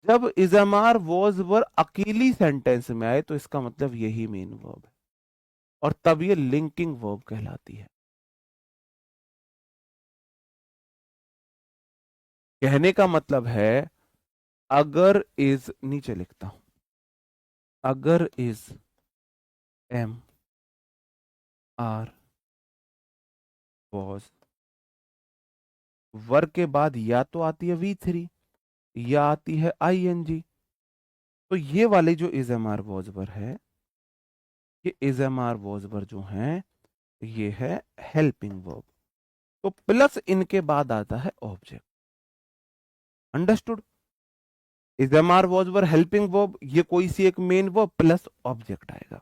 जब इजमार वॉज वर अकेली सेंटेंस में आए तो इसका मतलब यही मेन वर्ब है, और तब ये लिंकिंग वर्ब कहलाती है। कहने का मतलब है अगर इज, नीचे लिखता हूं, अगर is am are was were के बाद या तो आती है V3 या आती है आईएनजी, तो ये वाले जो is am are was were है, ये is am are was were जो है ये है हेल्पिंग वर्ब। तो प्लस इनके बाद आता है object. Understood? Is am are was were helping verb, ये कोई सी एक मेन वर्ब प्लस ऑब्जेक्ट आएगा।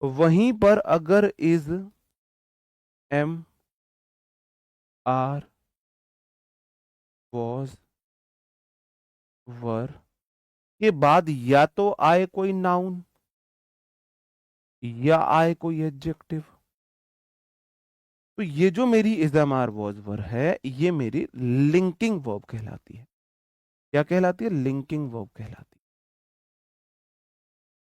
वहीं पर अगर is am are was were के बाद या तो आए कोई नाउन या आए कोई एडजेक्टिव, तो ये जो मेरी is am are was were है ये मेरी लिंकिंग वर्ब कहलाती है। क्या कहलाती है? लिंकिंग वर्ब कहलाती है।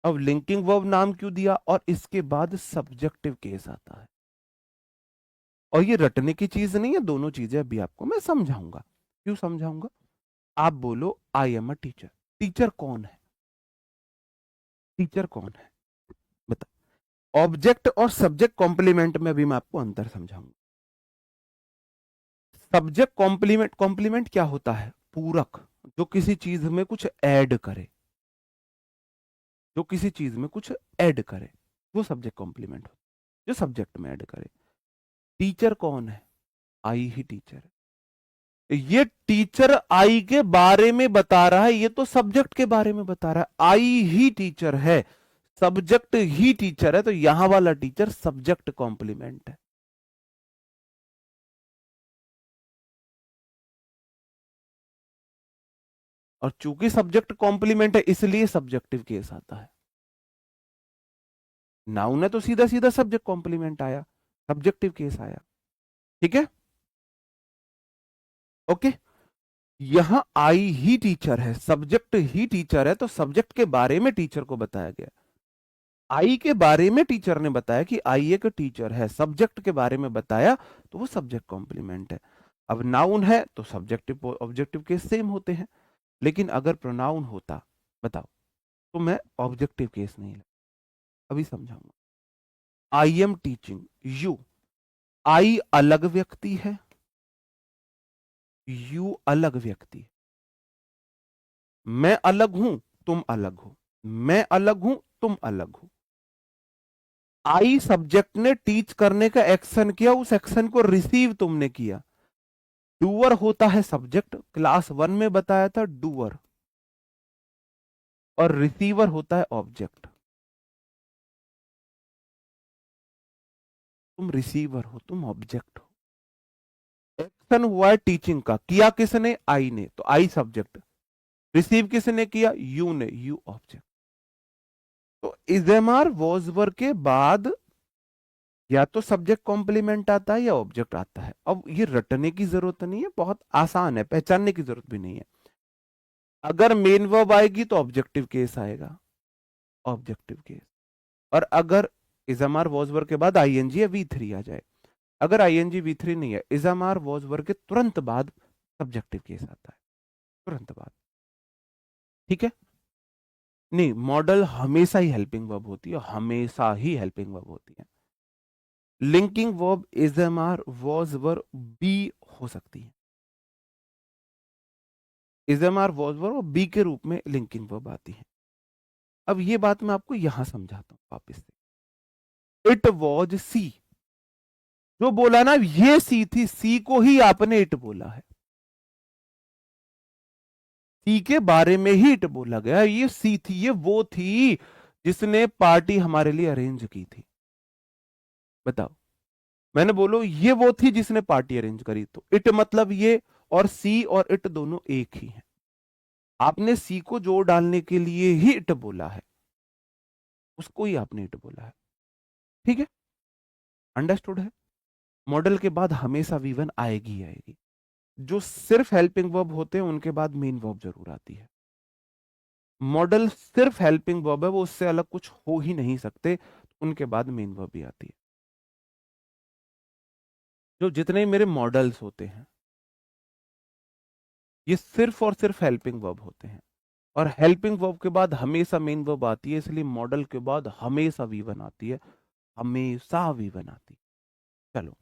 अब लिंकिंग वर्ब नाम क्यों दिया, और इसके बाद सब्जेक्टिव केस आता है। और ये रटने की चीज नहीं है, दोनों चीजें अभी आपको मैं समझाऊंगा। क्यों समझाऊंगा? आप बोलो I am a teacher. Teacher कौन है? टीचर कौन है बताओ। ऑब्जेक्ट और सब्जेक्ट कॉम्प्लीमेंट में अभी मैं आपको अंतर समझाऊंगा। सब्जेक्ट कॉम्प्लीमेंट, कॉम्प्लीमेंट क्या होता है? पूरक। जो किसी चीज में कुछ ऐड करे, जो किसी चीज में कुछ ऐड करे, वो सब्जेक्ट कॉम्प्लीमेंट होता है, जो सब्जेक्ट में ऐड करे। टीचर कौन है? आई ही टीचर है। ये टीचर आई के बारे में बता रहा है, ये तो सब्जेक्ट के बारे में बता रहा है। आई ही टीचर है, सब्जेक्ट ही टीचर है, तो यहां वाला टीचर सब्जेक्ट कॉम्प्लीमेंट है। और चूंकि सब्जेक्ट कॉम्प्लीमेंट है इसलिए सब्जेक्टिव केस आता है। नाउन है तो सीधा सीधा सब्जेक्ट कॉम्प्लीमेंट आया, सब्जेक्टिव केस आया। ठीक है, ओके। यहां आई ही टीचर है, सब्जेक्ट ही टीचर है, तो सब्जेक्ट के बारे में टीचर को बताया गया। आई के बारे में टीचर ने बताया कि आई एक टीचर है, सब्जेक्ट के बारे में बताया, तो वो सब्जेक्ट कॉम्प्लीमेंट है। अब नाउन है तो सब्जेक्टिव ऑब्जेक्टिव केस सेम होते हैं, लेकिन अगर प्रोनाउन होता, बताओ, तो मैं ऑब्जेक्टिव केस नहीं लगा। अभी समझाऊंगा। आई एम टीचिंग यू, आई अलग व्यक्ति है, यू अलग व्यक्ति है। मैं अलग हूं, तुम अलग हो, मैं अलग हूं, तुम अलग हो। आई सब्जेक्ट ने टीच करने का एक्शन किया, उस एक्शन को रिसीव तुमने किया। डूअर होता है सब्जेक्ट, क्लास 1 में बताया था डूअर, और रिसीवर होता है ऑब्जेक्ट। तुम रिसीवर हो, तुम ऑब्जेक्ट हो। एक्शन हुआ है टीचिंग का, किया किसने? आई ने, तो आई सब्जेक्ट। रिसीव किसने किया? यू ने, यू ऑब्जेक्ट। तो इजेमार वॉजवर के बाद या तो सब्जेक्ट कॉम्प्लीमेंट आता है या ऑब्जेक्ट आता है। अब ये रटने की जरूरत नहीं है, बहुत आसान है, पहचानने की जरूरत भी नहीं है। अगर मेन वर्ब आएगी तो ऑब्जेक्टिव केस आएगा, ऑब्जेक्टिव केस। और अगर इजमार वॉजवर के बाद आईएनजी या वी3 आ जाए, अगर आईएनजी वी3 नहीं है, इजमार वॉजवर के तुरंत बाद सब्जेक्टिव केस आता है, तुरंत बाद। ठीक है, नहीं, मॉडल हमेशा ही हेल्पिंग वर्ब होती है, हमेशा ही हेल्पिंग वर्ब होती है। लिंकिंग वर्ब इजमार वॉजवर बी हो सकती है, इजमार वॉजवर और बी के रूप में लिंकिंग वर्ब आती है। अब ये बात मैं आपको यहां समझाता हूं वापिस से। इट वॉज सी, जो बोला ना ये सी थी, सी को ही आपने इट बोला है, सी के बारे में ही इट बोला गया। ये सी थी, ये वो थी जिसने पार्टी हमारे लिए अरेंज की थी। बताओ, मैंने बोलो ये वो थी जिसने पार्टी अरेंज करी, तो इट मतलब ये, और सी और इट दोनों एक ही हैं। आपने सी को जोड़ डालने के लिए ही इट बोला है, उसको ही आपने इट बोला है। ठीक है, अंडरस्टूड है। मॉडल के बाद हमेशा वी1 आएगी ही आएगी। जो सिर्फ हेल्पिंग वर्ब होते हैं उनके बाद मेन वर्ब जरूर आती है। मॉडल सिर्फ हेल्पिंग वर्ब है, वो उससे अलग कुछ हो ही नहीं सकते, उनके बाद मेन वर्ब भी आती है। जो जितने मेरे मॉडल्स होते हैं ये सिर्फ और सिर्फ हेल्पिंग वर्ब होते हैं, और हेल्पिंग वर्ब के बाद हमेशा मेन वर्ब आती है, इसलिए मॉडल के बाद हमेशा वी1 आती है, हमेशा वी1 आती है। चलो,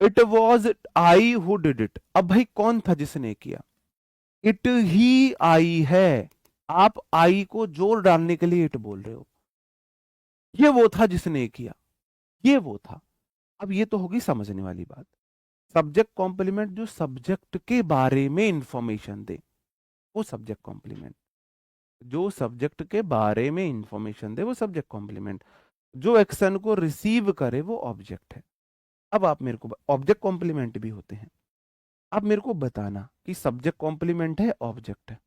it was I who did it. अब भाई कौन था जिसने किया? इट ही आई है। आप आई को जोर डालने के लिए इट बोल रहे हो, ये वो था जिसने किया, ये वो था। अब ये तो होगी समझने वाली बात। सब्जेक्ट कॉम्प्लीमेंट जो सब्जेक्ट के बारे में इंफॉर्मेशन दे, वो सब्जेक्ट कॉम्प्लीमेंट। जो सब्जेक्ट के बारे में इंफॉर्मेशन दे वो सब्जेक्ट कॉम्प्लीमेंट। जो एक्शन को रिसीव करे वो ऑब्जेक्ट है। अब आप मेरे को, ऑब्जेक्ट कॉम्प्लीमेंट भी होते हैं, आप मेरे को बताना कि सब्जेक्ट कॉम्प्लीमेंट है ऑब्जेक्ट है।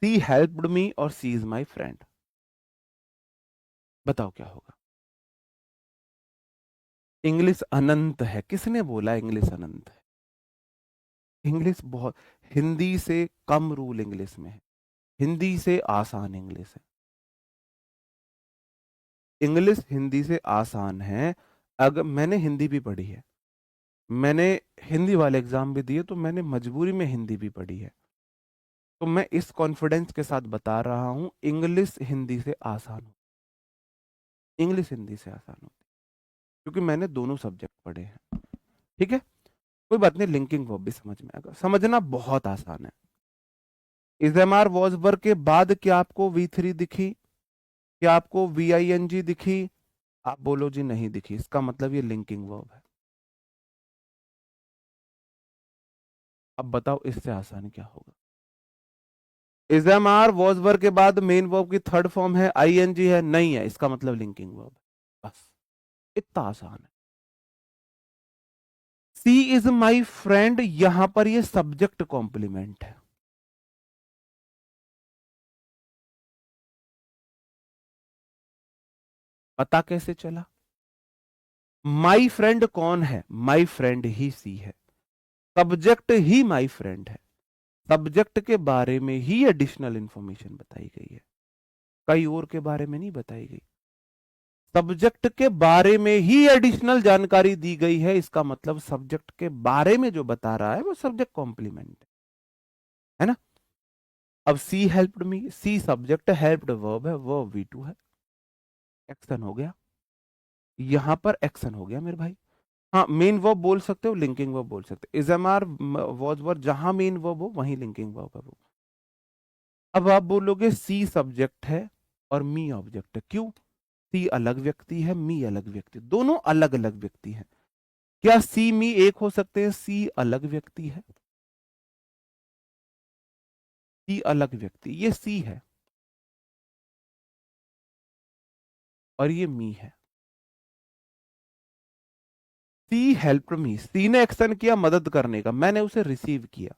सी हेल्प्ड मी और सी इज माई फ्रेंड। बताओ क्या होगा? इंग्लिश अनंत है, किसने बोला इंग्लिश अनंत है? इंग्लिश बहुत, हिंदी से कम रूल इंग्लिश में है, हिंदी से आसान इंग्लिश है। इंग्लिश हिंदी से आसान है। अगर मैंने हिंदी भी पढ़ी है, मैंने हिंदी वाले एग्जाम भी दिए, तो मैंने मजबूरी में हिंदी भी पढ़ी है, तो मैं इस कॉन्फिडेंस के साथ बता रहा हूं इंग्लिश हिंदी से आसान हो, इंग्लिश हिंदी से आसान होती, क्योंकि मैंने दोनों सब्जेक्ट पढ़े हैं। ठीक है, कोई बात नहीं, लिंकिंग वर्ब भी समझ में आएगा, समझना बहुत आसान है। Is am are was verb के बाद क्या आपको V3 दिखी, क्या आपको VING दिखी? आप बोलो जी नहीं दिखी, इसका मतलब ये लिंकिंग वर्ब है। अब बताओ इससे आसान क्या होगा? Is am are was verb के बाद मेन वर्ब की थर्ड फॉर्म है ING है, नहीं है, इसका मतलब लिंकिंग वर्ब है, बस इतना आसान है। सी इज माई फ्रेंड, यहां पर ये सब्जेक्ट कॉम्प्लीमेंट है। पता कैसे चला? माई फ्रेंड कौन है? माई फ्रेंड ही सी है, सब्जेक्ट ही माई फ्रेंड है, सब्जेक्ट के बारे में ही एडिशनल इंफॉर्मेशन बताई गई है, कई और के बारे में नहीं बताई गई। सब्जेक्ट के बारे में ही एडिशनल जानकारी दी गई है, इसका मतलब सब्जेक्ट के बारे में जो बता रहा है वो सब्जेक्ट कॉम्प्लीमेंट है ना। अब सी हेल्प्ड मी, सी सब्जेक्ट, हेल्प्ड वर्ब है, वर्ब V2 है, एक्शन हो गया, यहां पर एक्शन हो गया मेरे भाई। हाँ, मेन वर्ब बोल सकते हो, लिंकिंग वर्ब बोल सकते हो, is am are was verb, जहां मेन वर्ब हो वहीं लिंकिंग वर्ब है वो। अब आप बोलोगे सी सब्जेक्ट है और मी ऑब्जेक्ट है, क्यों? सी अलग व्यक्ति है, मी अलग व्यक्ति, दोनों अलग अलग व्यक्ति हैं। क्या सी मी एक हो सकते हैं? सी अलग व्यक्ति है, सी अलग व्यक्ति, ये सी है और ये मी है। सी हेल्प मी, सी ने एक्शन किया मदद करने का, मैंने उसे रिसीव किया।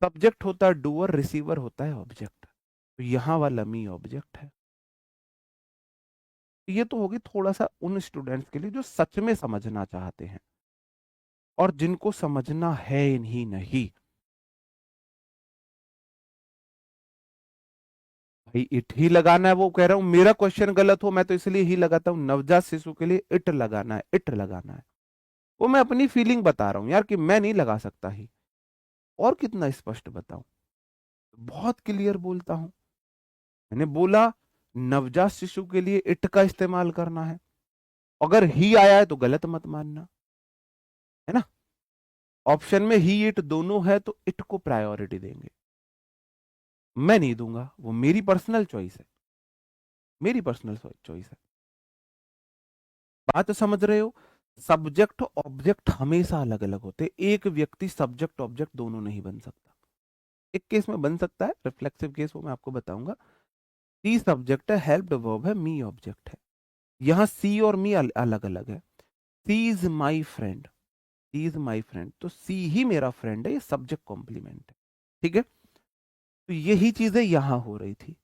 सब्जेक्ट होता है डूअर, रिसीवर होता है ऑब्जेक्ट, तो यहां वाला मी ऑब्जेक्ट है। ये तो होगी थोड़ा सा उन स्टूडेंट्स के लिए जो सच में समझना चाहते हैं और जिनको समझना है ही नहीं। भाई इट ही लगाना है, वो कह रहा हूं मेरा क्वेश्चन गलत हो मैं तो इसलिए ही लगाता हूं, नवजात शिशु के लिए इट लगाना है, इट लगाना है। वो मैं अपनी फीलिंग बता रहा हूं यार कि मैं नहीं लगा सकता ही, और कितना स्पष्ट बताऊं, बहुत क्लियर बोलता हूं। मैंने बोला नवजात शिशु के लिए इट का इस्तेमाल करना है, अगर ही आया है तो गलत मत मानना, है ना। ऑप्शन में ही इट दोनों है तो इट को प्रायोरिटी देंगे, मैं नहीं दूंगा, वो मेरी पर्सनल चॉइस है, मेरी पर्सनल चॉइस है। बात तो समझ रहे हो? सब्जेक्ट ऑब्जेक्ट हमेशा अलग अलग होते हैं, एक व्यक्ति सब्जेक्ट ऑब्जेक्ट दोनों नहीं बन सकता। एक केस में बन सकता है, रिफ्लेक्सिव केस, वो मैं आपको बताऊंगा। सी सब्जेक्ट है, हेल्प्ड वर्ब है, मी ऑब्जेक्ट है, यहां सी और मी अलग अलग है। She is my friend, she is my friend, तो सी ही मेरा फ्रेंड है, ये सब्जेक्ट कॉम्प्लीमेंट है। ठीक है, तो यही चीजें यहां हो रही थी।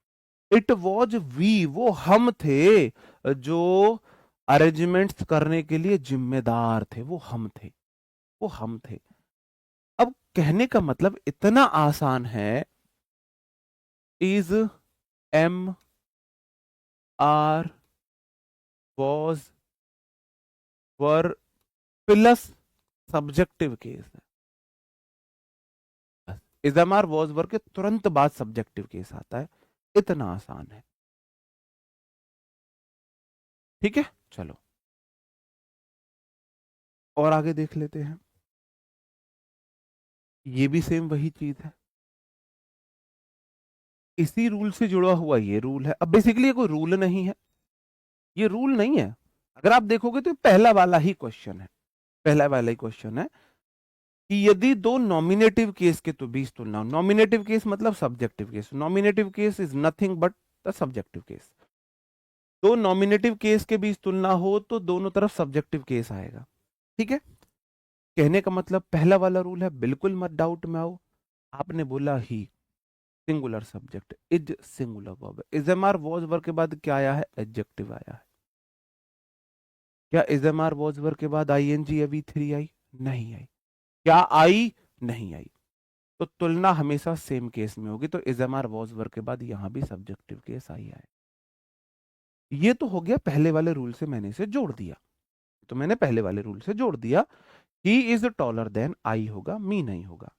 इट वॉज वी, वो हम थे जो अरेंजमेंट्स करने के लिए जिम्मेदार थे, वो हम थे, वो हम थे। अब कहने का मतलब इतना आसान है, is am are was were plus subjective case है, is am are was were के तुरंत बाद सब्जेक्टिव केस आता है, इतना आसान है। ठीक है, चलो और आगे देख लेते हैं। ये भी सेम वही चीज है, इसी रूल से जुड़ा हुआ ये रूल है। अब बेसिकली ये कोई रूल नहीं है, ये रूल नहीं है, अगर आप देखोगे तो पहला वाला ही क्वेश्चन है, पहला वाला ही क्वेश्चन है कि यदि दो नॉमिनेटिव केस के तो बीच तुलना, नॉमिनेटिव केस मतलब subjective case, nominative case is nothing but the subjective case, दो नॉमिनेटिव केस के बीच तुलना हो तो दोनों तरफ सब्जेक्टिव केस आएगा। ठीक है, कहने का मतलब पहला वाला रूल है, बिल्कुल मत डाउट में आओ। आपने बोला he singular subject, is singular verb, is am are was verb के बाद क्या आया है? एडजेक्टिव आया है। क्या is am are was verb के बाद ING या V3 आई? नहीं आई। क्या आई? नहीं आई। तो तुलना हमेशा सेम केस में होगी, तो is am are was verb के बाद यहां भी सब्जेक्टिव केस आई है। ये तो हो गया पहले वाले रूल से मैंने इसे जोड़ दिया। तो मैंने पहले वाले रूल से जोड़ दिया, he is taller than I होगा, मी नहीं होगा।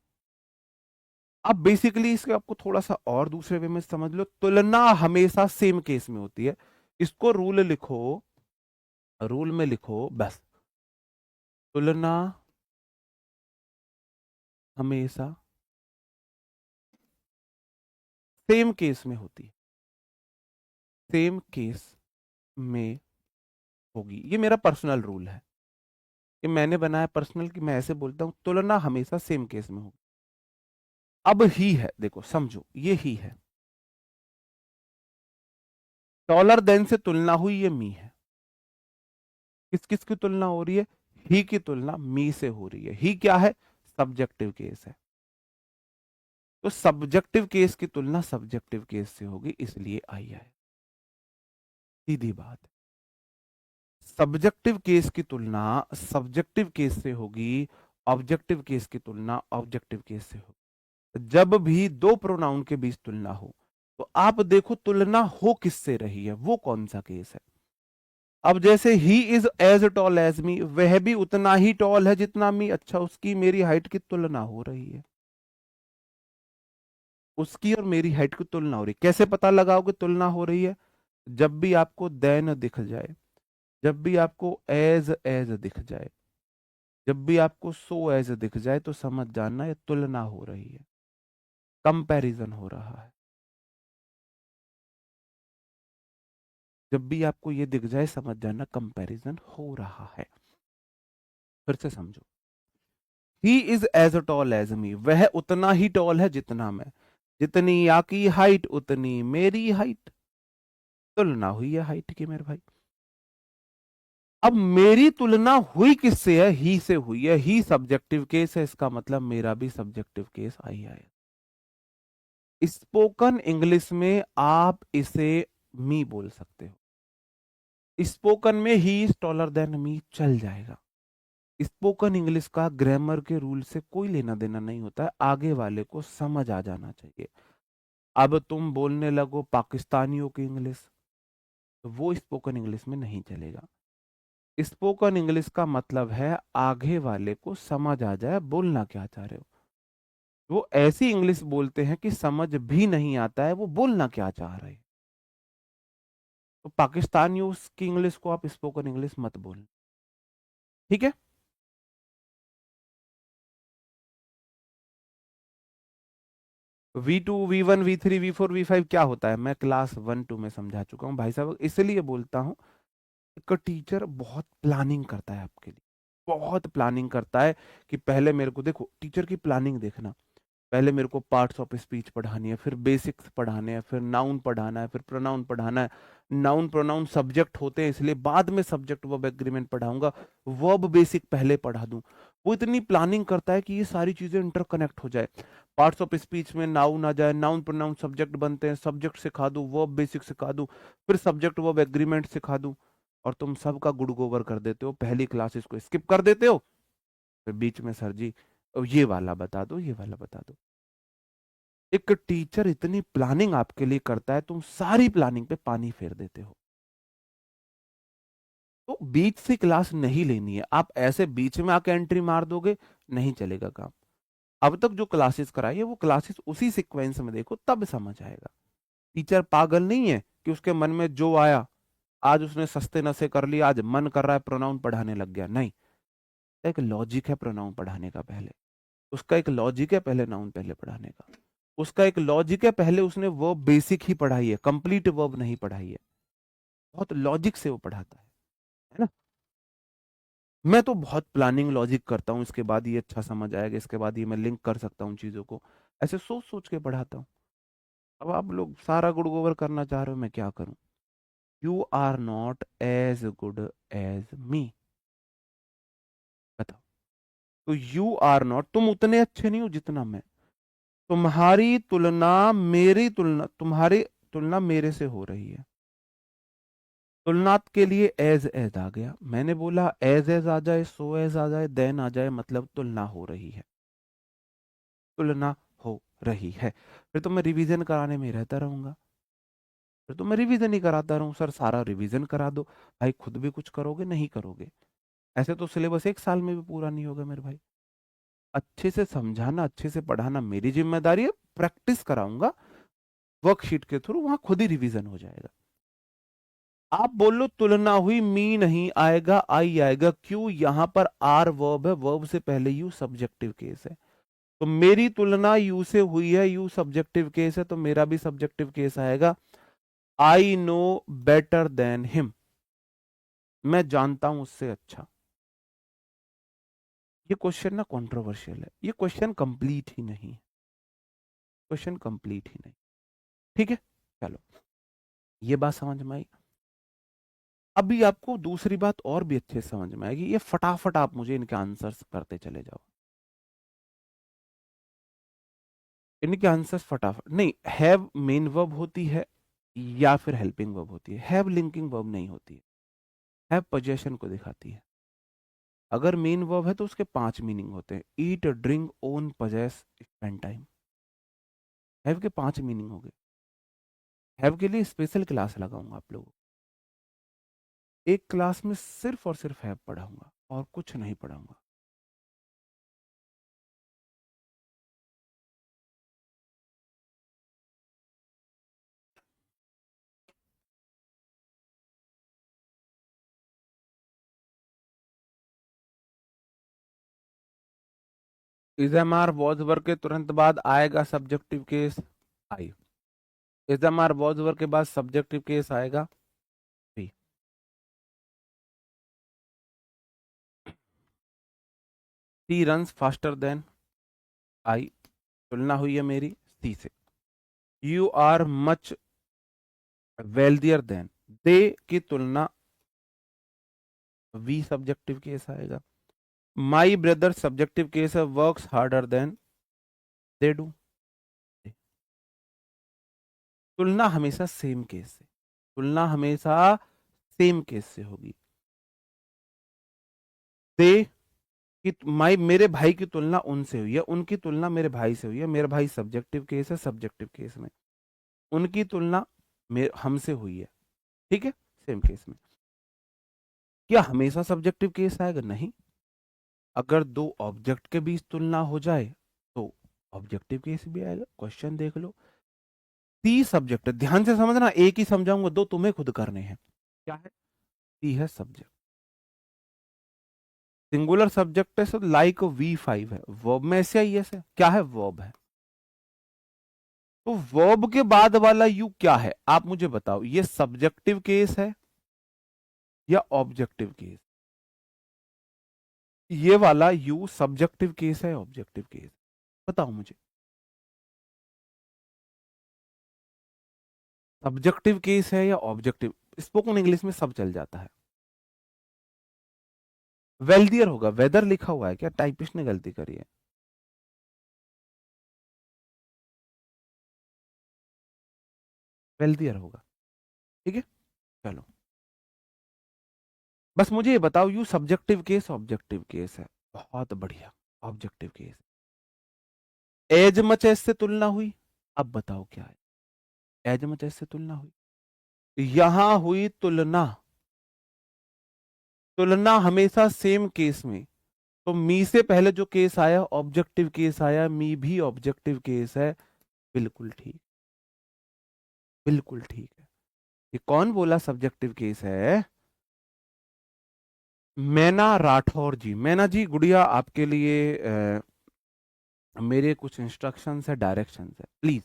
अब बेसिकली इसके आपको थोड़ा सा और दूसरे वे में समझ लो, तुलना हमेशा सेम केस में होती है। इसको रूल लिखो, रूल में लिखो बस, तुलना हमेशा सेम केस में होती है, सेम केस में होगी। ये मेरा पर्सनल रूल है, कि मैंने बनाया पर्सनल, कि मैं ऐसे बोलता हूं तुलना हमेशा सेम केस में होगी। अब ही है, देखो समझो, ये ही है, डॉलर देन से तुलना हुई, ये मी है। किस किस की तुलना हो रही है? ही की तुलना मी से हो रही है। ही क्या है? सब्जेक्टिव केस है। तो सब्जेक्टिव केस की तुलना सब्जेक्टिव केस से होगी, इसलिए आई है। सीधी बात है। सब्जेक्टिव केस की तुलना सब्जेक्टिव केस से होगी, ऑब्जेक्टिव केस की तुलना ऑब्जेक्टिव केस से होगी। जब भी दो प्रोनाउन के बीच तुलना हो, तो आप देखो तुलना हो किससे रही है, वो कौन सा केस है। अब जैसे he is as tall as me, वह भी उतना ही टॉल है जितना मी। अच्छा, उसकी मेरी हाइट की तुलना हो रही है, उसकी और मेरी हाइट की तुलना हो रही है। कैसे पता लगाओगे तुलना हो रही है? जब भी आपको देन दिख जाए, जब भी आपको एज एज दिख जाए, जब भी आपको सो एज दिख जाए, तो समझ जाना ये तुलना हो रही है, कंपैरिजन हो रहा है। जब भी आपको ये दिख जाए, समझ जाना कंपैरिजन हो रहा है। फिर से समझो, he is as tall as me, वह उतना ही टॉल है जितना मैं। जितनी या की हाइट उतनी मेरी हाइट, तुलना हुई है हाइट की मेरे भाई। अब मेरी तुलना हुई किससे है? ही से हुई है। ही सब्जेक्टिव केस है, इसका मतलब मेरा भी सब्जेक्टिव केस आई है। स्पोकन इंग्लिश में आप इसे मी बोल सकते हो, स्पोकन में ही इज टॉलर देन मी चल जाएगा। स्पोकन इंग्लिश का ग्रामर के रूल से कोई लेना देना नहीं होता है, आगे वाले को समझ आ जाना चाहिए। अब तुम बोलने लगो पाकिस्तानियों की इंग्लिश, तो वो स्पोकन इंग्लिश में नहीं चलेगा। स्पोकन इंग्लिश का मतलब है आगे वाले को समझ आ जाए बोलना क्या चाह रहे हो। वो ऐसी इंग्लिश बोलते हैं कि समझ भी नहीं आता है वो बोलना क्या चाह रहे हैं। तो पाकिस्तानियों की इंग्लिश को आप स्पोकन इंग्लिश मत बोलना, ठीक है। V2 V1 V3 V4 V5 क्या होता है, मैं क्लास 1 2 में समझा चुका हूँ भाई साहब। इसलिए बोलता हूँ, एक टीचर बहुत प्लानिंग करता है आपके लिए, बहुत प्लानिंग करता है। कि पहले मेरे को देखो, टीचर की प्लानिंग देखना, पहले मेरे को पार्ट्स ऑफ स्पीच पढ़ानी है, फिर बेसिक्स पढ़ाने हैं, फिर नाउन पढ़ाना है, फिर प्रोनाउन पढ़ाना है। नाउन प्रोनाउन सब्जेक्ट होते हैं, इसलिए बाद में सब्जेक्ट वर्ब एग्रीमेंट पढ़ाऊंगा, वर्ब बेसिक पहले पढ़ा दूं। वो इतनी प्लानिंग करता है कि ये सारी चीजें इंटरकनेक्ट हो जाए। पार्ट्स ऑफ स्पीच में नाउन आ जाए, नाउन प्रोनाउन सब्जेक्ट बनते हैं, सब्जेक्ट सिखा दूं, वर्ब बेसिक सिखा दूं, फिर सब्जेक्ट वर्ब एग्रीमेंट सिखा दूं। और तुम सबका गुड़ गोबर कर देते हो, पहली क्लासेस को स्किप कर देते हो, फिर बीच में सर जी ये वाला बता दो, ये वाला बता दो। एक टीचर इतनी प्लानिंग आपके लिए करता है, तुम सारी प्लानिंग पे पानी फेर देते हो। तो बीच से क्लास नहीं लेनी है, आप ऐसे बीच में आके एंट्री मार दोगे, नहीं चलेगा काम। अब तक जो क्लासेस कराई है वो क्लासेस उसी सीक्वेंस में देखो, तब समझ आएगा। टीचर पागल नहीं है कि उसके मन में जो आया, आज उसने सस्ते नशे कर लिया, आज मन कर रहा है प्रोनाउन पढ़ाने लग गया, नहीं। एक लॉजिक है प्रोनाउन पढ़ाने का, पहले उसका एक लॉजिक है, पहले नाउन पहले पढ़ाने का उसका एक लॉजिक है। पहले उसने वर्ब बेसिक ही पढ़ाई है, कंप्लीट वर्ब नहीं पढ़ाई है। बहुत लॉजिक से वो पढ़ाता है ना। मैं तो बहुत प्लानिंग लॉजिक करता हूँ, इसके बाद ये अच्छा समझ आएगा, इसके बाद ये मैं लिंक कर सकता हूँ चीजों को, ऐसे सोच सोच के पढ़ाता हूँ। अब आप लोग सारा गुड़ गोबर करना चाह रहे हो, मैं क्या करूं। You are not as good as me, बताओ। तो यू आर नॉट, तुम उतने अच्छे नहीं हो जितना मैं। तुम्हारी तुलना मेरी तुलना, तुम्हारी तुलना मेरे से हो रही है। तुलनात के लिए एज एज आ गया, मैंने बोला एज एज आ जाए, सो एज आ जाए, देन आ जाए, मतलब तुलना हो रही है, तुलना हो रही है। फिर तो मैं रिवीजन कराने में रहता रहूंगा, फिर तो मैं रिवीजन ही कराता रहूं। सर सारा रिवीजन करा दो, भाई खुद भी कुछ करोगे नहीं करोगे। ऐसे तो सिलेबस 1 साल में भी पूरा नहीं होगा मेरे भाई। अच्छे से समझाना, अच्छे से पढ़ाना मेरी जिम्मेदारी है, प्रैक्टिस कराऊंगा वर्कशीट के थ्रू, वहां खुद ही रिवीजन हो जाएगा। आप बोलो तुलना हुई, मी नहीं आएगा, आई आएगा। क्यों? यहां पर आर वर्ब है, वर्ब से पहले यू सब्जेक्टिव केस है। तो मेरी तुलना यू से हुई है, यू सब्जेक्टिव केस है, तो मेरा भी सब्जेक्टिव केस आएगा। I know better than him, मैं जानता हूं उससे अच्छा। ये क्वेश्चन ना कंट्रोवर्शियल है, ये क्वेश्चन कंप्लीट ही नहीं है, क्वेश्चन कंप्लीट ही नहीं। ठीक है, चलो ये बात समझ में आई। अभी आपको दूसरी बात और भी अच्छे से समझ में आएगी, ये फटाफट आप मुझे इनके आंसर्स करते चले जाओ। इनके आंसर्स फटाफट नहीं, हैव मेन वर्ब होती है या फिर हेल्पिंग वर्ब होती है, हैव लिंकिंग वर्ब नहीं होती है। हैव पोजेशन को दिखाती है। अगर मेन वर्ब है तो उसके 5 मीनिंग होते हैं, eat, drink, own, possess, spend time. Have के 5 मीनिंग हो गए। हैव के लिए स्पेशल क्लास लगाऊंगा आप लोगों को, एक क्लास में सिर्फ और सिर्फ हैव पढ़ाऊंगा और कुछ नहीं पढ़ाऊंगा। Is am are was verb के तुरंत बाद आएगा subjective case I. Is am are was verb के बाद सब्जेक्टिव केस आएगा B. She runs faster than I, तुलना हुई है मेरी सी से। You are much wealthier than, they की तुलना वी सब्जेक्टिव केस आएगा। माई ब्रदर सब्जेक्टिव केस है, works harder than they do. तुलना हमेशा सेम केस से, तुलना हमेशा सेम केस से होगी। दे कि माई, मेरे भाई की तुलना उनसे हुई है, उनकी तुलना मेरे भाई से हुई है, मेरे भाई सब्जेक्टिव केस है, सब्जेक्टिव केस में उनकी तुलना हमसे हुई है। ठीक है, सेम केस में। क्या हमेशा सब्जेक्टिव केस आएगा? नहीं। अगर दो ऑब्जेक्ट के बीच तुलना हो जाए तो ऑब्जेक्टिव केस भी आएगा। क्वेश्चन देख लो, सी सब्जेक्ट, ध्यान से समझना, एक ही समझाऊंगा, दो तुम्हें खुद करने हैं। क्या है? सी है सब्जेक्ट, सिंगुलर सब्जेक्ट है, लाइक V5 है, वर्ब में ऐसे ही है, क्या है? वर्ब है। तो वर्ब के बाद वाला यू क्या है? आप मुझे बताओ, ये सब्जेक्टिव केस है या ऑब्जेक्टिव केस? ये वाला यू सब्जेक्टिव केस है, ऑब्जेक्टिव केस? बताओ मुझे। सब्जेक्टिव केस है या ऑब्जेक्टिव? स्पोकन इंग्लिश में सब चल जाता है। वेल्दियर होगा, वेदर लिखा हुआ है क्या? टाइपिस्ट ने गलती करी है। वेल्दियर होगा। ठीक है, चलो बस मुझे ये बताओ, you subjective case objective case है? बहुत बढ़िया, objective case. As much as से तुलना हुई, अब बताओ क्या है? एज मच एज से तुलना हुई, यहां हुई तुलना। तुलना हमेशा सेम केस में, तो मी से पहले जो केस आया ऑब्जेक्टिव केस आया, मी भी ऑब्जेक्टिव केस है। बिल्कुल ठीक, बिल्कुल ठीक है। ये कौन बोला सब्जेक्टिव केस है? मैना राठौर जी। मैना जी, गुड़िया आपके लिए मेरे कुछ इंस्ट्रक्शंस है, डायरेक्शंस है, प्लीज।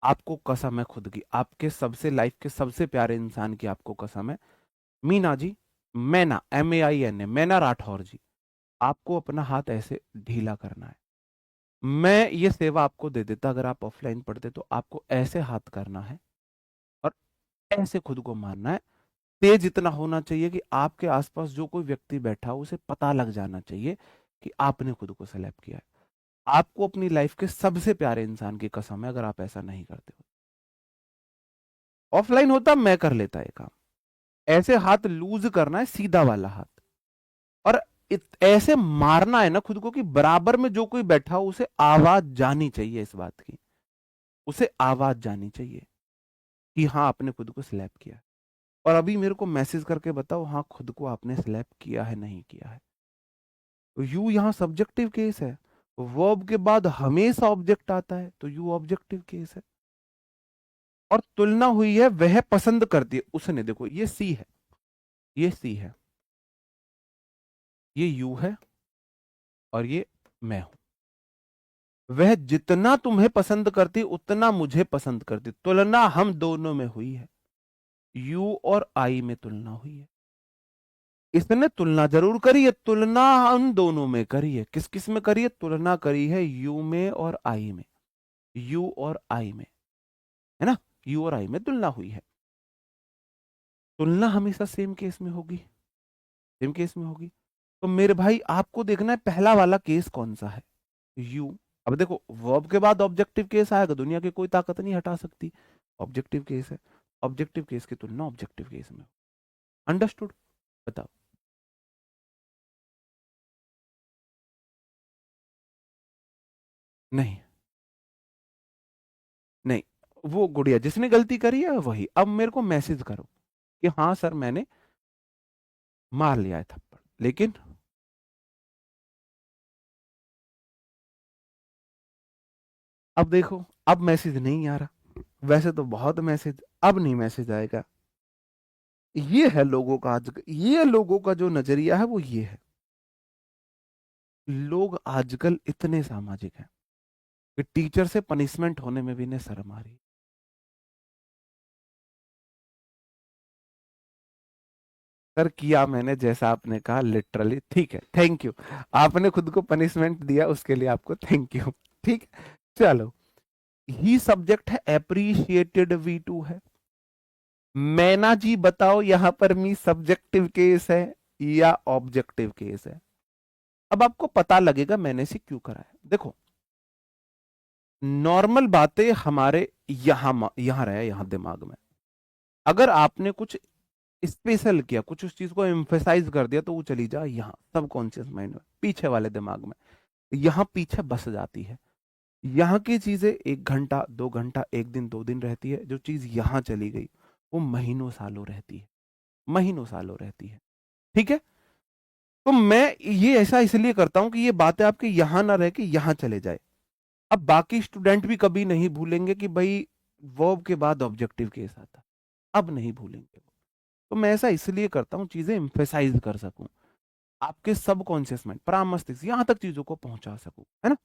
आपको कसम है खुद की, आपके सबसे लाइफ के सबसे प्यारे इंसान की आपको कसम है, मीना जी, मैना, MAINA, मैना राठौर जी, आपको अपना हाथ ऐसे ढीला करना है। मैं ये सेवा आपको दे देता अगर आप ऑफलाइन पढ़ते, तो आपको ऐसे हाथ करना है और ऐसे खुद को मारना है। तेज इतना होना चाहिए कि आपके आसपास जो कोई व्यक्ति बैठा हो उसे पता लग जाना चाहिए कि आपने खुद को सेलेक्ट किया है। आपको अपनी लाइफ के सबसे प्यारे इंसान की कसम है अगर आप ऐसा नहीं करते हो। ऑफलाइन होता मैं कर लेता है काम। ऐसे हाथ लूज करना है, सीधा वाला हाथ, और ऐसे मारना है ना खुद को कि बराबर में जो कोई बैठा हो उसे आवाज जानी चाहिए इस बात की, उसे आवाज जानी चाहिए कि हाँ आपने खुद को स्लैप किया। और अभी मेरे को मैसेज करके बताओ हाँ खुद को आपने स्लैप किया है नहीं किया है। तो यू यहाँ सब्जेक्टिव केस है, वर्ब के बाद हमेशा ऑब्जेक्ट आता है तो यू ऑब्जेक्टिव केस है। और तुलना हुई है वह पसंद करती है उसने, देखो ये सी है, ये सी है, ये यू है और ये मैं हूं। वह जितना तुम्हें पसंद करती उतना मुझे पसंद करती, तुलना हम दोनों में हुई है, यू और आई में तुलना हुई है। इसने तुलना जरूर करी है, तुलना हम दोनों में करी है, किस किस में करी है, तुलना करी है यू में और आई में, यू और आई में, है ना, यू और आई में तुलना हुई है। तुलना हमेशा सेम केस में होगी, सेम केस में होगी। तो मेरे भाई आपको देखना है पहला वाला केस कौन सा है, यू। अब देखो वर्ब के बाद ऑब्जेक्टिव केस आएगा, दुनिया की कोई ताकत नहीं हटा सकती, ऑब्जेक्टिव केस है, ऑब्जेक्टिव केस की तुलना ऑब्जेक्टिव केस में। अंडरस्टूड? बताओ। नहीं नहीं, वो गुड़िया जिसने गलती करी है वही, अब मेरे को मैसेज करो कि हाँ सर मैंने मार लिया है थप्पड़, लेकिन अब देखो अब मैसेज नहीं आ रहा, वैसे तो बहुत मैसेज, अब नहीं मैसेज आएगा। ये है लोगों का आज, ये लोगों का जो नजरिया है वो ये है। लोग आजकल इतने सामाजिक हैं कि टीचर से पनिशमेंट होने में भी इन्हें शर्म आ रही है। सर किया मैंने जैसा आपने कहा, लिटरली ठीक है, थैंक यू। आपने खुद को पनिशमेंट दिया उसके लिए आपको थैंक यू। ठीक है, चलो। ही सब्जेक्ट है, एप्रिशिएटेड वी टू है। मैना जी बताओ यहां पर मी सब्जेक्टिव केस है या ऑब्जेक्टिव केस है। अब आपको पता लगेगा मैंने से क्यों करा है। देखो नॉर्मल बातें हमारे यहां रहे, यहां दिमाग में, अगर आपने कुछ स्पेशल किया, कुछ उस चीज को एम्फेसाइज कर दिया तो वो चली जा यहाँ सबकॉन्शियस माइंड में, पीछे वाले दिमाग में, यहाँ पीछे बस जाती है। यहाँ की चीजें 1 घंटा 2 घंटा 1 दिन 2 दिन रहती है, जो चीज यहाँ चली गई वो महीनों सालों रहती है, महीनों सालों रहती है। ठीक है, तो मैं ये ऐसा इसलिए करता हूं कि ये बातें आपके यहां ना रह के यहां चले जाए। अब बाकी स्टूडेंट भी कभी नहीं भूलेंगे कि भाई वर्ब के बाद ऑब्जेक्टिव केस आता, अब नहीं भूलेंगे वो। तो मैं ऐसा इसलिए करता हूँ चीजें एम्फेसाइज कर सकूं, आपके सबकॉन्शियस माइंड परामस्तिष्क यहां तक चीजों को पहुंचा सकूं, है ना।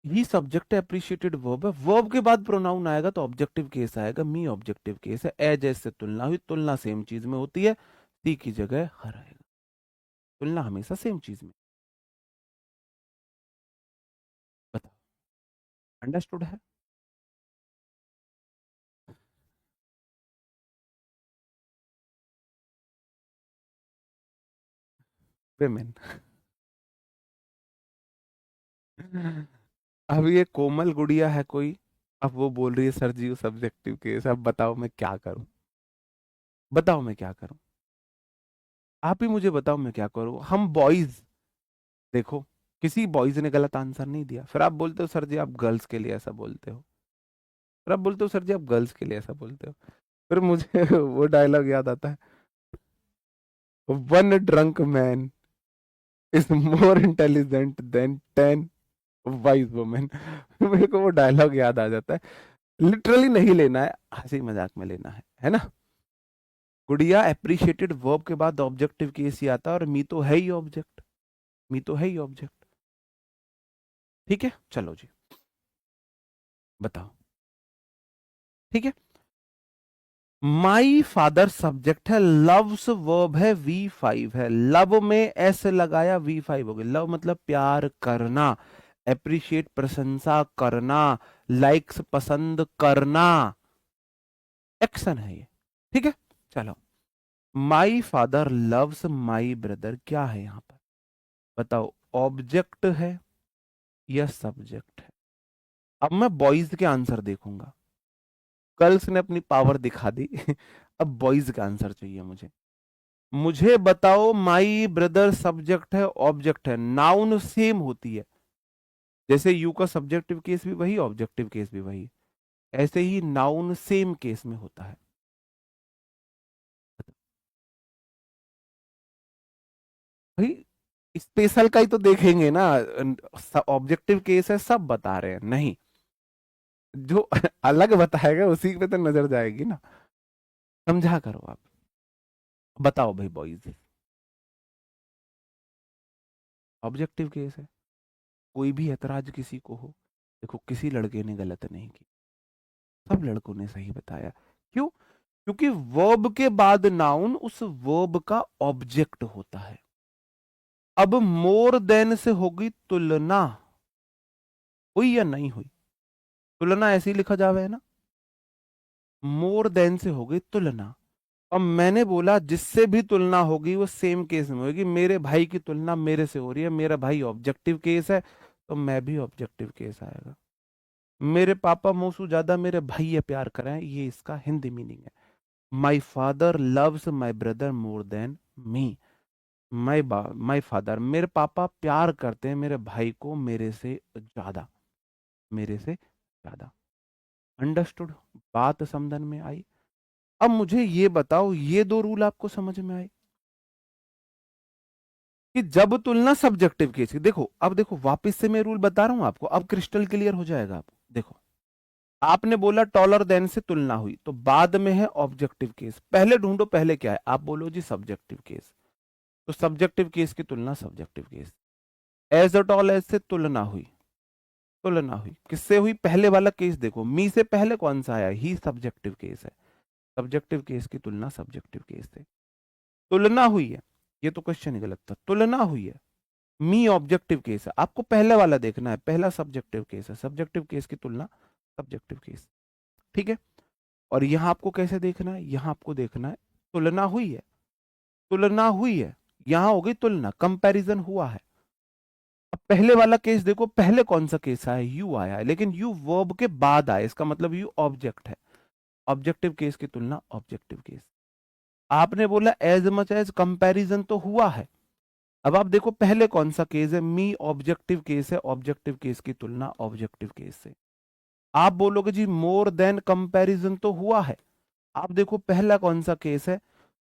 ये सब्जेक्ट अप्रिशिएटेड वर्ब है, वर्ब के बाद प्रोनाउन आएगा तो ऑब्जेक्टिव केस आएगा, मी ऑब्जेक्टिव केस है। एज एज से तुलना हुई, तुलना सेम चीज में होती है, सी की जगह हर आएगा, तुलना हमेशा सेम चीज में। बताओ, अंडरस्टूड है? वेमेन। अब ये कोमल गुड़िया है कोई, अब वो बोल रही है सर जी वो सब्जेक्टिव केस, अब बताओ मैं क्या करूं, बताओ मैं क्या करूं, आप ही मुझे बताओ मैं क्या करूं। हम बॉयज, देखो किसी बॉयज ने गलत आंसर नहीं दिया, फिर आप बोलते हो सर जी आप गर्ल्स के लिए ऐसा बोलते हो, फिर आप बोलते हो सर जी आप गर्ल्स के लिए ऐसा बोलते हो। फिर मुझे वो डायलॉग याद आता है, one drunk man is more intelligent then 10 wise women. मेरे को वो डायलॉग याद आ जाता है। लिटरली नहीं लेना है, हंसी मजाक में लेना है ना। गुड़िया एप्रिशिएटेड वर्ब के बाद ऑब्जेक्टिव केस ही आता है, और मी तो है ही ऑब्जेक्ट, मी तो है ही ऑब्जेक्ट। ठीक है, चलो जी बताओ। ठीक है, माई फादर सब्जेक्ट है, लव्स वर्ब है, V5 है, लव में एस लगाया V5 हो गया, लव मतलब प्यार करना, एप्रिशिएट प्रशंसा करना, लाइक्स पसंद करना, एक्शन है ये। ठीक है, चलो। My father loves my brother क्या है यहां पर, बताओ, ऑब्जेक्ट है या सब्जेक्ट है। अब मैं बॉयज के आंसर देखूंगा, गर्ल्स ने अपनी पावर दिखा दी। अब बॉयज का आंसर चाहिए मुझे। मुझे बताओ माई ब्रदर सब्जेक्ट है ऑब्जेक्ट है, नाउन सेम होती है, जैसे यू का सब्जेक्टिव केस भी वही ऑब्जेक्टिव केस भी वही, ऐसे ही नाउन सेम केस में होता है। भाई स्पेशल का ही तो देखेंगे ना, ऑब्जेक्टिव केस है सब बता रहे हैं नहीं, जो अलग बताएगा उसी पे तो नजर जाएगी ना। समझा करो आप। बताओ भाई बॉयज, ऑब्जेक्टिव केस है, कोई भी ऐतराज किसी को हो, देखो किसी लड़के ने गलत नहीं की, सब लड़कों ने सही बताया। क्यों? क्योंकि वर्ब के बाद नाउन उस वर्ब का ऑब्जेक्ट होता है। अब मोर देन से होगी तुलना, हुई या नहीं हुई? तुलना ऐसे ही लिखा जावे है ना, मोर देन से होगी तुलना। अब मैंने बोला जिससे भी तुलना होगी वो सेम केस में होगी, मेरे भाई की तुलना मेरे से हो रही है, मेरा भाई ऑब्जेक्टिव केस है, तो मैं भी ऑब्जेक्टिव केस आएगा। मेरे पापा मोसू ज्यादा मेरे भाई ये प्यार करें, ये इसका हिंदी मीनिंग है। My father loves my brother more than me. My father, मेरे पापा प्यार करते हैं मेरे भाई को मेरे से ज्यादा, मेरे से ज्यादा। अंडरस्टूड? बात समझन में आई? अब मुझे ये बताओ, ये दो रूल आपको समझ में आए कि जब तुलना सब्जेक्टिव केस की, देखो अब देखो वापस से मैं रूल बता रहा हूं आपको, अब क्रिस्टल क्लियर हो जाएगा आपको। देखो आपने बोला टॉलर देन से तुलना हुई, तो बाद में है ऑब्जेक्टिव केस, पहले ढूंढो पहले क्या है, आप बोलो जी सब्जेक्टिव केस, तो सब्जेक्टिव केस की तुलना subjective case. As a tall as से तुलना हुई, तुलना हुई किससे हुई? पहले वाला केस देखो, मी से पहले कौन सा आया? ही सब्जेक्टिव केस है, सब्जेक्टिव केस की तुलना सब्जेक्टिव केस से। तुलना हुई है, ये तो क्वेश्चन ही गलत था, तुलना हुई है, मी ऑब्जेक्टिव केस है, आपको पहले वाला देखना है, पहला सब्जेक्टिव केस है, सब्जेक्टिव केस की तुलना सब्जेक्टिव केस। ठीक है? और यहां आपको कैसे देखना है? यहां आपको देखना है तुलना हुई है, तुलना हुई है, यहां हो गई तुलना, कंपैरिजन हुआ है। अब पहले वाला केस देखो, पहले कौन सा केस आया? यू आया है, लेकिन यू वर्ब के बाद आया, इसका मतलब यू ऑब्जेक्ट है। ऑब्जेक्टिव केस की तुलना ऑब्जेक्टिव केस। आपने बोला एज मच एज कंपैरिजन तो हुआ है, अब आप देखो पहले कौन सा केस है? मी ऑब्जेक्टिव केस है, ऑब्जेक्टिव केस की तुलना ऑब्जेक्टिव केस से। आप बोलोगे जी मोर देन कंपैरिजन तो हुआ है, आप देखो पहला कौन सा केस है?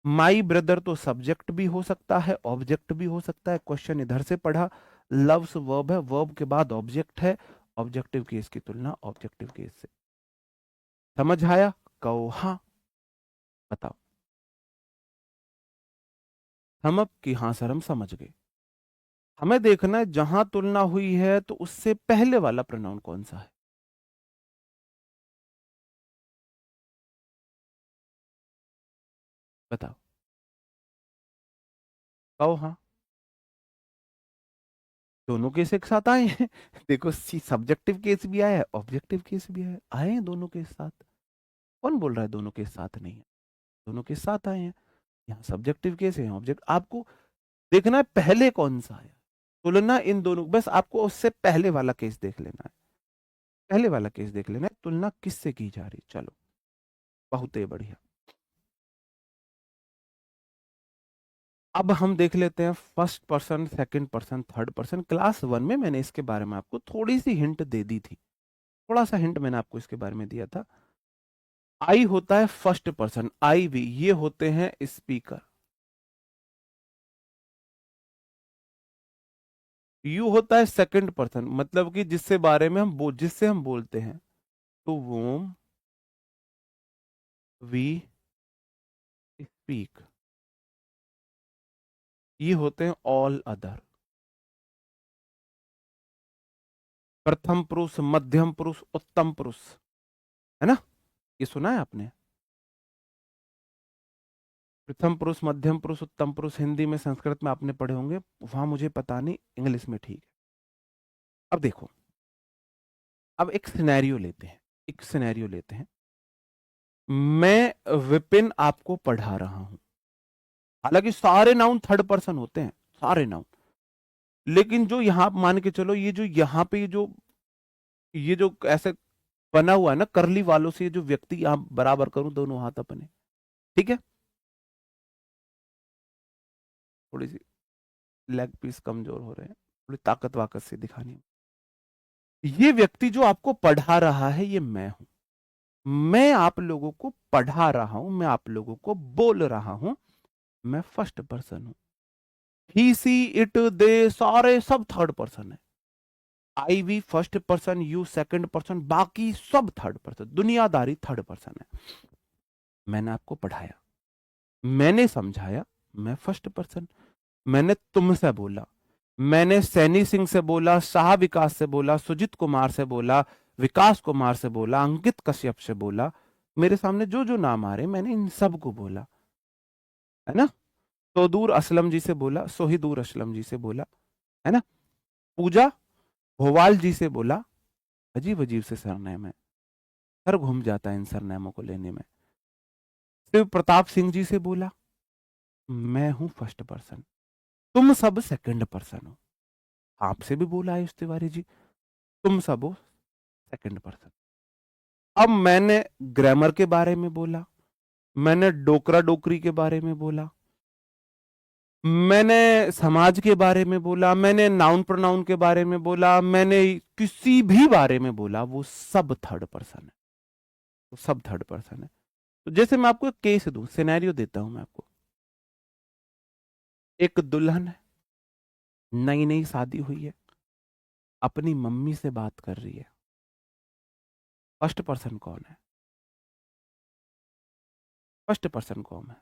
माई ब्रदर तो सब्जेक्ट भी हो सकता है ऑब्जेक्ट भी हो सकता है, क्वेश्चन इधर से पढ़ा। लव्स वर्ब है, वर्ब के बाद ऑब्जेक्ट है, ऑब्जेक्टिव केस की तुलना ऑब्जेक्टिव केस से। समझ आया? कहो हाँ। बताओ। हम अब कि हाँ सर हम समझ गए। हमें देखना है जहां तुलना हुई है तो उससे पहले वाला प्रोनाउन कौन सा है। बताओ। कहो हाँ। दोनों केस एक साथ आए हैं देखो सी सब्जेक्टिव केस भी आया है, ऑब्जेक्टिव केस भी आया है, आए हैं दोनों के साथ। कौन बोल रहा है दोनों के साथ नहीं है? दोनों के साथ आए हैं। यहाँ सब्जेक्टिव केस है, ऑब्जेक्ट। आपको देखना है पहले कौन सा आया, तुलना इन दोनों, बस आपको उससे पहले वाला केस देख लेना है, पहले वाला केस देख लेना है, तुलना किससे की जा रही। चलो बहुत ही बढ़िया। अब हम देख लेते हैं first person, second person, third person. Class one में मैंने इसके बारे में आपको थोड़ी सी हिंट दे दी थी, थोड़ा सा हिंट मैंने आपको इसके बारे में दिया था। आई होता है फर्स्ट पर्सन, आई भी, ये होते हैं स्पीकर। यू होता है सेकंड पर्सन, मतलब कि जिससे बारे में जिससे हम बोलते हैं, टू वोम वी स्पीक, ये होते हैं ऑल अदर। प्रथम पुरुष, मध्यम पुरुष, उत्तम पुरुष, है ना? ये सुना है आपने? प्रथम पुरुष, मध्यम पुरुष, उत्तम पुरुष, हिंदी में संस्कृत में आपने पढ़े होंगे, वहां मुझे पता नहीं, इंग्लिश में ठीक है। अब देखो, अब एक सिनेरियो लेते हैं, एक सिनेरियो लेते हैं। मैं विपिन आपको पढ़ा रहा हूं, हालांकि सारे नाउन थर्ड पर्सन होते हैं, सारे नाउन, लेकिन जो यहां मान के चलो, ये जो यहां पे ये जो ऐसे बना हुआ है ना करली वालों से, ये जो व्यक्ति यहां बराबर करूं दोनों हाथ अपने, ठीक है, थोड़ी सी लेग पीस कमजोर हो रहे हैं, थोड़ी ताकत वाकत से दिखानी है। ये व्यक्ति जो आपको पढ़ा रहा है ये मैं हूं, मैं आप लोगों को पढ़ा रहा हूं, मैं आप लोगों को बोल रहा हूं, मैं फर्स्ट पर्सन हूं। ही सी इट दे सारे सब थर्ड पर्सन है। I we first person, you second person, बाकी सब थर्ड पर्सन, दुनियादारी थर्ड पर्सन है। मैंने आपको पढ़ाया, मैंने समझाया, मैं फर्स्ट पर्सन। मैंने तुमसे बोला, मैंने सैनी सिंह से बोला, शाह विकास से बोला, सुजीत कुमार से बोला, विकास कुमार से बोला, अंकित कश्यप से बोला, मेरे सामने जो जो नाम आ रहे मैंने इन सब को बोला, है ना। तो दूर असलम जी से बोला, सोहिदूर असलम जी से बोला, है ना। पूजा भोवाल जी से बोला, अजीब अजीब से सरनेम है, सर घूम जाता है इन सरनेमों को लेने में। शिव प्रताप सिंह जी से बोला, मैं हूं फर्स्ट पर्सन, तुम सब सेकंड पर्सन हो। आपसे भी बोला आयुष तिवारी जी, तुम सब हो सेकंड पर्सन। अब मैंने ग्रामर के बारे में बोला, मैंने डोकरा डोकरी के बारे में बोला, मैंने समाज के बारे में बोला, मैंने नाउन प्रोनाउन के बारे में बोला, मैंने किसी भी बारे में बोला, वो सब थर्ड पर्सन है, वो सब थर्ड पर्सन है। तो जैसे मैं आपको एक केस दूं, सिनेरियो देता हूं मैं आपको। एक दुल्हन है, नई नई शादी हुई है, अपनी मम्मी से बात कर रही है। फर्स्ट पर्सन कौन है? फर्स्ट पर्सन कौन है,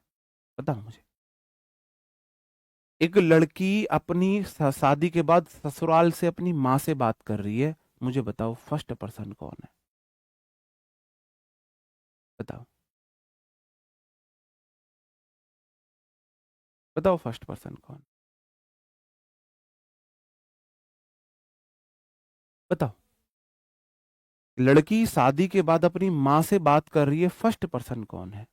बताओ मुझे। एक लड़की अपनी शादी के बाद ससुराल से अपनी माँ से बात कर रही है, मुझे बताओ फर्स्ट पर्सन कौन है? बताओ, बताओ फर्स्ट पर्सन कौन? बताओ। लड़की शादी के बाद अपनी माँ से बात कर रही है, फर्स्ट पर्सन कौन है?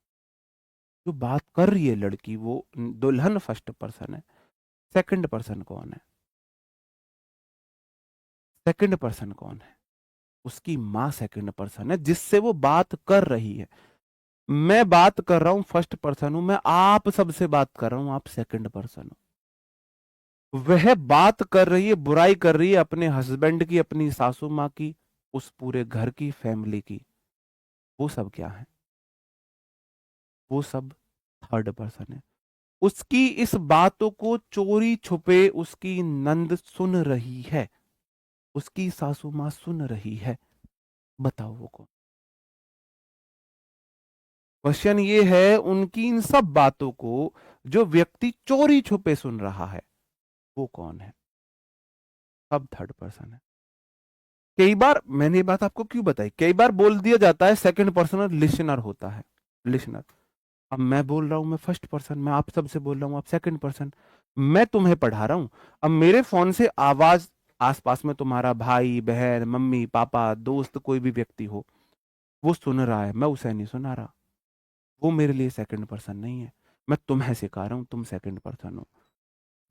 जो बात कर रही है लड़की, वो दुल्हन फर्स्ट पर्सन है। सेकंड पर्सन कौन है? सेकंड पर्सन कौन है? उसकी माँ सेकंड पर्सन है, जिससे वो बात कर रही है। मैं बात कर रहा हूं फर्स्ट पर्सन हूं, मैं आप सबसे बात कर रहा हूं, आप सेकंड पर्सन हो। वह बात कर रही है, बुराई कर रही है अपने हस्बैंड की, अपनी सासू माँ की, उस पूरे घर की, फैमिली की। वो सब क्या है? वो सब थर्ड पर्सन है। उसकी इस बातों को चोरी छुपे उसकी नंद सुन रही है, उसकी सासू माँ सुन रही है। बताओ वो कौन? क्वेश्चन ये है, उनकी इन सब बातों को जो व्यक्ति चोरी छुपे सुन रहा है, वो कौन है? सब थर्ड पर्सन है। कई बार मैंने ये बात आपको क्यों बताई, कई बार बोल दिया जाता है सेकंड पर्सन लिसनर होता है, लिसनर। अब मैं बोल रहा हूं मैं फर्स्ट पर्सन, मैं आप सबसे बोल रहा हूं आप सेकंड पर्सन, मैं तुम्हें पढ़ा रहा हूं। अब मेरे फोन से आवाज, आसपास में तुम्हारा भाई बहन मम्मी पापा दोस्त कोई भी व्यक्ति हो, वो सुन रहा है, मैं उसे नहीं सुना रहा, वो मेरे लिए सेकंड पर्सन नहीं है। मैं तुम्हें सिखा रहा हूं, तुम सेकंड पर्सन हो।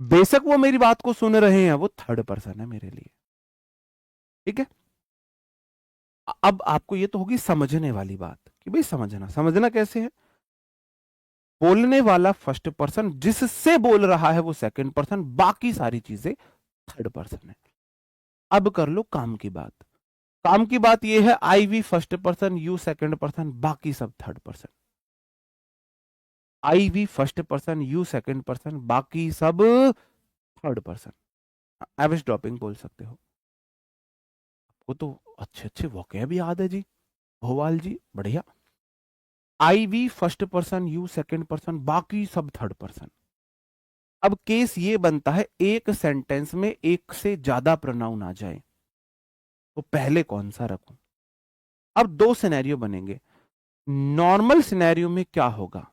बेशक वो मेरी बात को सुन रहे हैं, वो थर्ड पर्सन है मेरे लिए। ठीक है। अब आपको ये तो होगी समझने वाली बात कि भाई समझना, समझना कैसे है। बोलने वाला फर्स्ट पर्सन, जिससे बोल रहा है वो सेकंड पर्सन, बाकी सारी चीजें थर्ड पर्सन है। अब कर लो काम की बात। काम की बात ये है, I we first person, you second person, बाकी सब third person. I we first person, you second person, बाकी सब थर्ड पर्सन। एवरेज ड्रॉपिंग बोल सकते हो। वो तो अच्छे अच्छे वोकैब याद है जी, भोवाल जी, बढ़िया। I we first person, you second person, बाकी सब थर्ड पर्सन। अब केस ये बनता है, एक सेंटेंस में एक से ज्यादा प्रोनाउन आ जाए तो पहले कौन सा रखूं? अब दो सिनेरियो बनेंगे। नॉर्मल सिनेरियो में क्या होगा?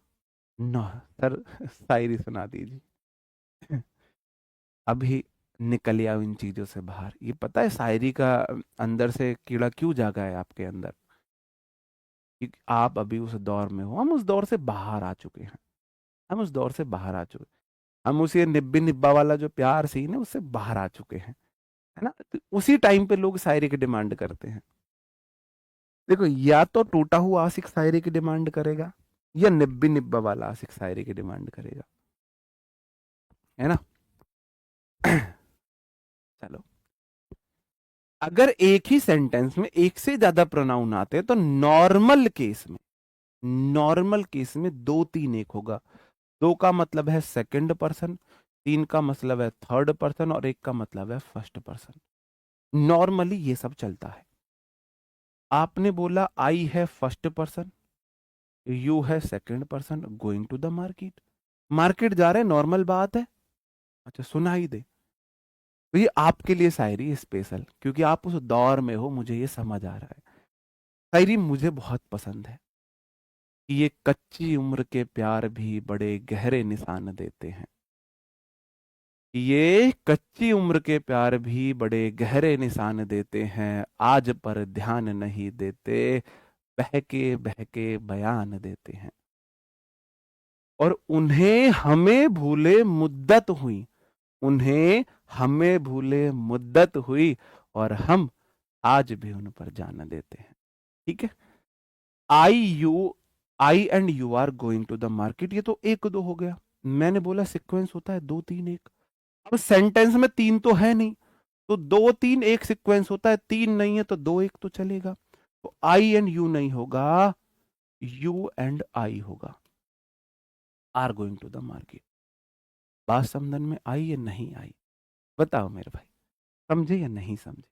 नो सर, शायरी सुना दीजिए। अभी निकल आओ इन चीजों से बाहर। ये पता है शायरी का अंदर से कीड़ा क्यों जागा है आपके अंदर? कि आप अभी उस दौर में हो, हम उस दौर से बाहर आ चुके हैं। हम उस दौर से बाहर आ चुके, हम उसी निब्बी निब्बा वाला जो प्यार सीन है उससे बाहर आ चुके हैं, है ना। तो उसी टाइम पे लोग शायरी की डिमांड करते हैं। देखो, या तो टूटा हुआ आशिक शायरी की डिमांड करेगा, या निब्बी निब्बा वाला आशिक शायरी की डिमांड करेगा, है ना। चलो, अगर एक ही सेंटेंस में एक से ज्यादा प्रोनाउन आते हैं तो नॉर्मल केस में, नॉर्मल केस में दो तीन एक होगा। दो का मतलब है सेकंड पर्सन, तीन का मतलब है थर्ड पर्सन और एक का मतलब है फर्स्ट पर्सन। नॉर्मली ये सब चलता है। आपने बोला आई है फर्स्ट पर्सन, यू है second person, going to the market. Market जा रहे हैं, नॉर्मल बात है। अच्छा सुनाई दे, तो ये आपके लिए शायरी स्पेशल, क्योंकि आप उस दौर में हो, मुझे ये समझ आ रहा है। शायरी मुझे बहुत पसंद है कि ये कच्ची उम्र के प्यार भी बड़े गहरे निशान देते हैं। ये कच्ची उम्र के प्यार भी बड़े गहरे निशान देते हैं, आज पर ध्यान नहीं देते, बहके बहके बयान देते हैं। और उन्हें हमें भूले मुद्दत हुई, उन्हें हमें भूले मुद्दत हुई, और हम आज भी उन पर जान देते हैं। ठीक है। I you, I and you are going to the market, ये तो एक दो हो गया। मैंने बोला सीक्वेंस होता है दो तीन एक। अब सेंटेंस में तीन तो है नहीं, तो दो तीन एक सीक्वेंस होता है, तीन नहीं है तो दो एक तो चलेगा। तो आई एंड यू नहीं होगा, यू एंड आई होगा। Are going to the market. बात समझन में आई या नहीं आई? बताओ मेरे भाई, समझे या नहीं समझे?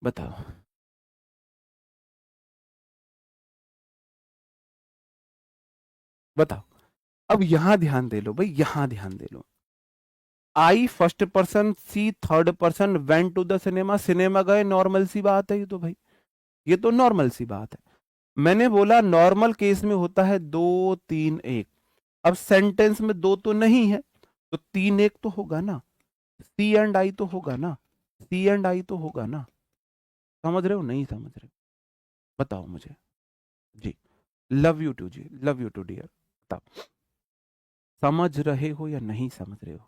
बताओ। बताओ। अब यहां ध्यान दे लो भाई, यहां ध्यान दे लो। I first person, she third person, went to the cinema, cinema गए, नॉर्मल सी बात है ये तो भाई, ये तो नॉर्मल सी बात है। मैंने बोला नॉर्मल केस में होता है दो तीन एक। अब सेंटेंस में दो तो नहीं है, तो तीन एक तो होगा ना, सी एंड आई तो होगा ना, सी एंड आई तो होगा ना। समझ रहे हो नहीं समझ रहे हो? बताओ मुझे। जी, लव यू टू जी, लव यू टू डियर। बताओ, समझ रहे हो या नहीं समझ रहे हो?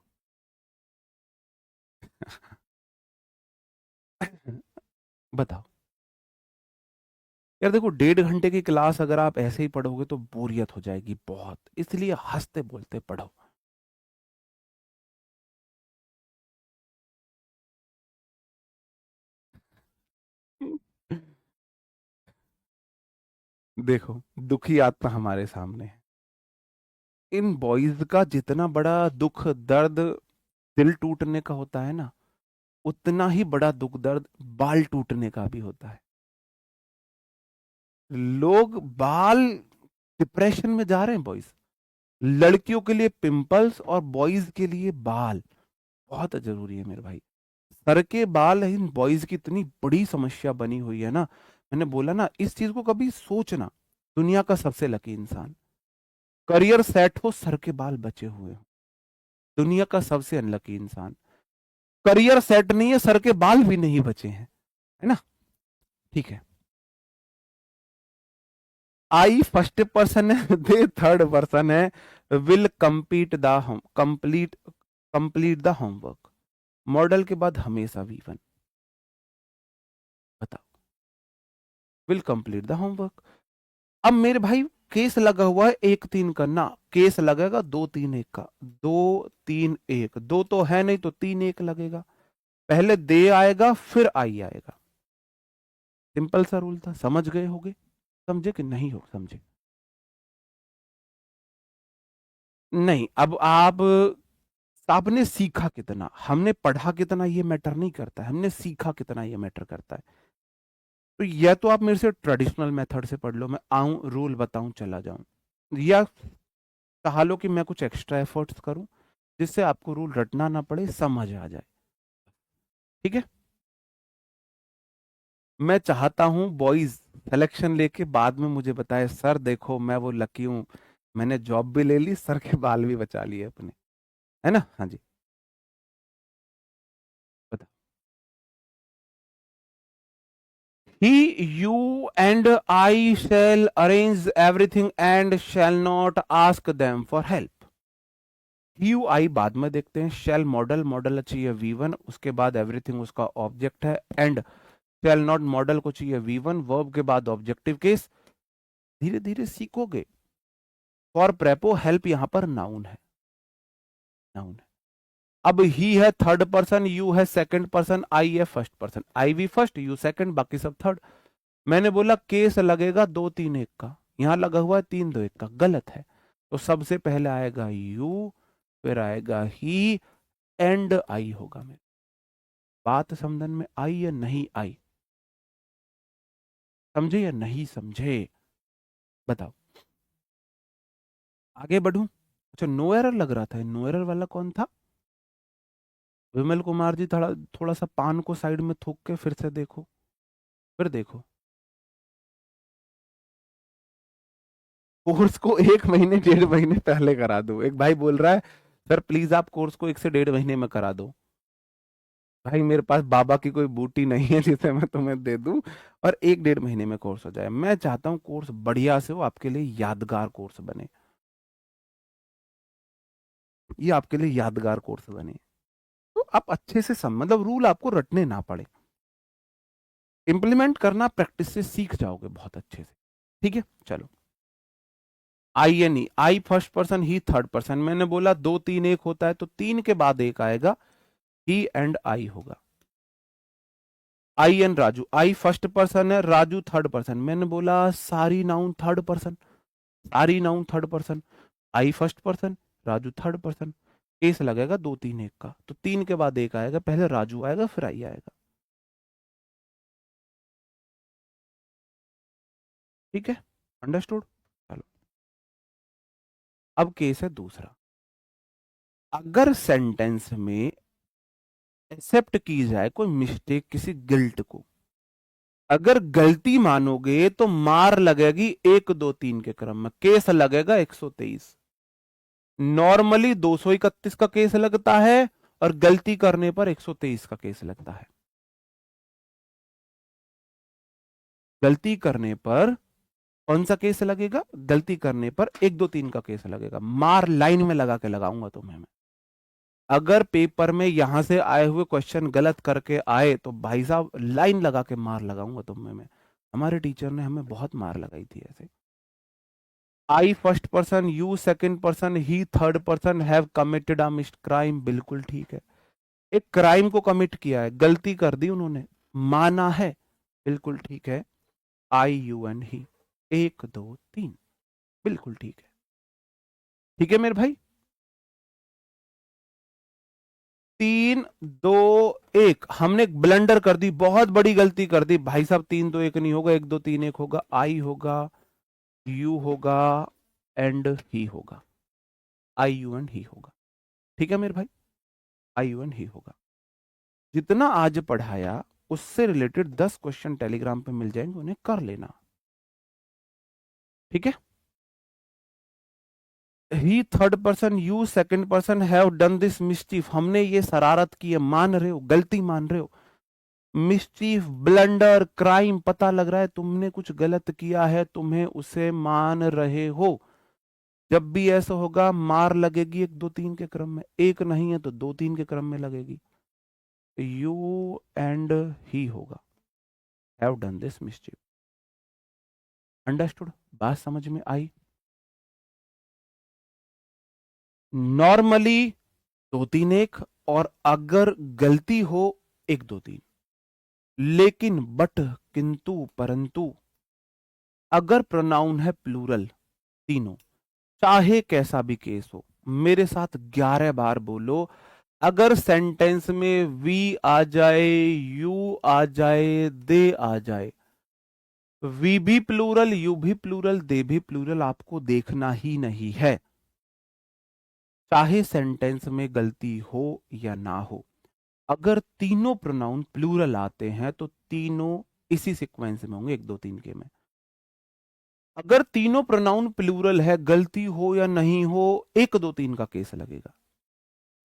बताओ। यार देखो, 1.5 घंटे की क्लास अगर आप ऐसे ही पढ़ोगे तो बोरियत हो जाएगी बहुत, इसलिए हंसते बोलते पढ़ो। देखो, दुखी आत्मा हमारे सामने है। इन बॉयज का जितना बड़ा दुख दर्द दिल टूटने का होता है ना, उतना ही बड़ा दुख दर्द बाल टूटने का भी होता है। लोग बाल, डिप्रेशन में जा रहे हैं बॉयज। लड़कियों के लिए पिंपल्स और बॉयज के लिए बाल बहुत जरूरी है मेरे भाई। सर के बाल इन बॉयज की इतनी बड़ी समस्या बनी हुई है ना। मैंने बोला ना, इस चीज को कभी सोचना, दुनिया का सबसे लकी इंसान, करियर सेट हो सर के बाल बचे हुए हो, दुनिया का सबसे अनलकी इंसान, करियर सेट नहीं है सर के बाल भी नहीं बचे हैं, है ना? ठीक है। आई फर्स्ट पर्सन है, दे थर्ड पर्सन है, will complete the home, complete, complete the homework. Model के बाद हमेशा वी वन। बताओ, विल कंप्लीट द होमवर्क। अब मेरे भाई केस लगा हुआ है एक तीन का ना, केस लगेगा दो तीन एक का, दो तीन एक, दो तो है नहीं तो तीन एक लगेगा। पहले दे आएगा फिर आई आएगा। सिंपल सा रूल था, समझ गए होगे? समझे कि नहीं हो समझे? नहीं, अब आप, आपने सीखा कितना, हमने पढ़ा कितना ये मैटर नहीं करता है, हमने सीखा कितना ये मैटर करता है। तो या तो आप मेरे से ट्रेडिशनल मेथड से पढ़ लो, मैं आऊं रूल बताऊं चला जाऊं, या चाह लो कि मैं कुछ एक्स्ट्रा एफर्ट्स करूं जिससे आपको रूल रटना ना पड़े, समझ आ जाए। ठीक है। मैं चाहता हूं बॉयज सिलेक्शन लेके बाद में मुझे बताए, सर देखो मैं वो लकी हूं, मैंने जॉब भी ले ली, सर के बाल भी बचा लिए अपने, है ना? हाँ जी, बता। He, you and I shall arrange everything and shall not ask them for help. You I बाद में देखते हैं, शैल मॉडल, मॉडल चाहिए V1, उसके बाद एवरीथिंग उसका ऑब्जेक्ट है, एंड शैल नॉट मॉडल को चाहिए V1, वर्ब के बाद ऑब्जेक्टिव केस। धीरे धीरे सीखोगे। फॉर प्रेपो हेल्प यहां पर नाउन है, नाउन है। अब ही है थर्ड पर्सन, यू है सेकंड पर्सन, आई है फर्स्ट पर्सन, आई भी फर्स्ट यू सेकंड बाकी सब थर्ड। मैंने बोला केस लगेगा दो तीन एक का, यहां लगा हुआ है तीन दो एक का, गलत है। तो सबसे पहले आएगा यू, फिर आएगा ही, एंड आई होगा। मेरे बात समझन में आई या नहीं आई? समझे या नहीं समझे? बताओ। आगे बढ़ूं? अच्छा, नो एरर लग रहा था, नो एरर वाला कौन था? विमल कुमार जी, थोड़ा थोड़ा सा पान को साइड में थूक के फिर से देखो, फिर देखो। कोर्स को 1 महीने 1.5 महीने पहले करा दो। एक भाई बोल रहा है सर प्लीज आप कोर्स को 1 से 1.5 महीने में करा दो। भाई मेरे पास बाबा की कोई बूटी नहीं है जिसे मैं तुम्हें दे दूं और 1-1.5 महीने में कोर्स हो जाए। मैं चाहता हूँ कोर्स बढ़िया से हो, आपके लिए यादगार कोर्स बने, ये आपके लिए यादगार कोर्स बने। तो आप अच्छे से मतलब रूल आपको रटने ना पड़े, इंप्लीमेंट करना प्रैक्टिस से सीख जाओगे बहुत अच्छे से। ठीक है, चलो। I and he, I first person, he third person. मैंने बोला 2 3 1 होता है तो 3 के बाद एक आएगा, ही एंड आई होगा। I and Raju, I first person है, राजू थर्ड पर्सन। मैंने बोला सारी नाउन थर्ड पर्सन, सारी noun third person, I first person, Raju third person. Case लगेगा 2 3 1 का, तो 3 के बाद एक आएगा, पहले राजू आएगा फिर आई आएगा। ठीक है, अंडरस्टूड। चलो, अब केस है दूसरा। अगर सेंटेंस में एक्सेप्ट की जाए कोई मिस्टेक, किसी गिल्ट को, अगर गलती मानोगे तो मार लगेगी 1 2 3 के क्रम में, केस लगेगा 123। नॉर्मली 231 का केस लगता है और गलती करने पर 123 का केस लगता है। गलती करने पर कौन सा केस लगेगा? गलती करने पर 1 2 3 का केस लगेगा। मार लाइन में लगा के लगाऊंगा तुम्हें मैं। अगर पेपर में यहां से आए हुए क्वेश्चन गलत करके आए तो भाई साहब लाइन लगा के मार लगाऊंगा तुम्हें मैं। हमारे टीचर ने हमें बहुत मार लगाई थी ऐसे। I first person, you second person, he third person have committed a crime. बिल्कुल ठीक है, एक क्राइम को कमिट किया है, गलती कर दी उन्होंने, माना है, बिल्कुल ठीक है। आई यू एन ही, 1 2 3, बिल्कुल ठीक है। ठीक है मेरे भाई, 3 2 1। हमने एक ब्लंडर कर दी, बहुत बड़ी गलती कर दी भाई साहब। 3 2 1 नहीं होगा, 1 2 3 1 होगा। आई होगा, यू होगा, एंड ही होगा। आई यू एंड ही होगा। ठीक है मेरे भाई, आई यू एंड ही होगा। जितना आज पढ़ाया उससे रिलेटेड 10 क्वेश्चन टेलीग्राम पे मिल जाएंगे, उन्हें कर लेना। ठीक है। He third person, you second person have done this mischief. हमने ये शरारत की है, मान रहे हो, गलती मान रहे हो। मिस्चीफ, ब्लंडर, क्राइम, पता लग रहा है तुमने कुछ गलत किया है, तुम्हें उसे मान रहे हो। जब भी ऐसा होगा मार लगेगी 1 2 3 के क्रम में, एक नहीं है तो 2 3 के क्रम में लगेगी। यू एंड ही होगा, have done this mischief. Understood? बात समझ में आई? नॉर्मली 2 3 1, और अगर गलती हो 1 2 3। लेकिन बट, किंतु, परंतु, अगर प्रोनाउन है प्लूरल, तीनों, चाहे कैसा भी केस हो, मेरे साथ 11 बार बोलो। अगर सेंटेंस में वी आ जाए, यू आ जाए, दे आ जाए, वी भी प्लूरल, यू भी प्लूरल, दे भी प्लूरल, आपको देखना ही नहीं है, चाहे सेंटेंस में गलती हो या ना हो। अगर तीनों प्रोनाउन प्लूरल आते हैं तो तीनों इसी सीक्वेंस में होंगे, 1 2 3 के में। अगर तीनों प्रोनाउन प्लूरल है, गलती हो या नहीं हो, 1 2 3 का केस लगेगा।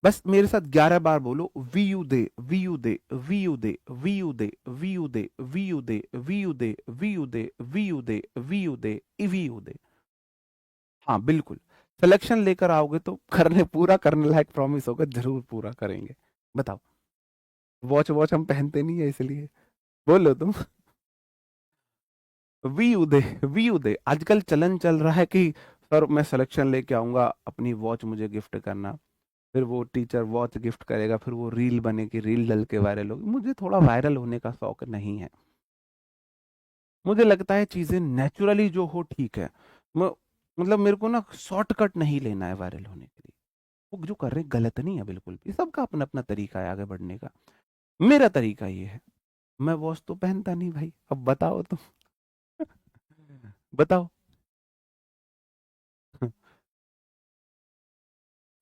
बस मेरे साथ 11 बार बोलो, we you they, we you they, we you they, we you they, we you they, we you they, we you they, we you they, we you they, we you they, we you they. हाँ बिल्कुल, सिलेक्शन लेकर आओगे तो करने, पूरा करने लायक प्रॉमिस होगा, जरूर पूरा करेंगे। बताओ। वॉच वॉच हम पहनते नहीं है इसलिए। बोलो तुम। वी उदय, वी उदय। आजकल चलन चल रहा है कि सर मैं सिलेक्शन लेके आऊंगा, अपनी वॉच मुझे गिफ्ट करना। फिर वो टीचर वॉच गिफ्ट करेगा, फिर वो रील बनेगी, रील डल के वायरल होगी। मुझे थोड़ा वायरल होने का शौक नहीं है। मुझे लगता है चीजें नेचुरली जो हो ठीक है। मतलब मेरे को ना शॉर्टकट नहीं लेना है वायरल होने के लिए। वो जो कर रहे हैं गलत नहीं है बिल्कुल भी, सबका अपना अपना तरीका है आगे बढ़ने का। मेरा तरीका ये है, मैं वॉच तो पहनता नहीं भाई, अब बताओ तुम। बताओ।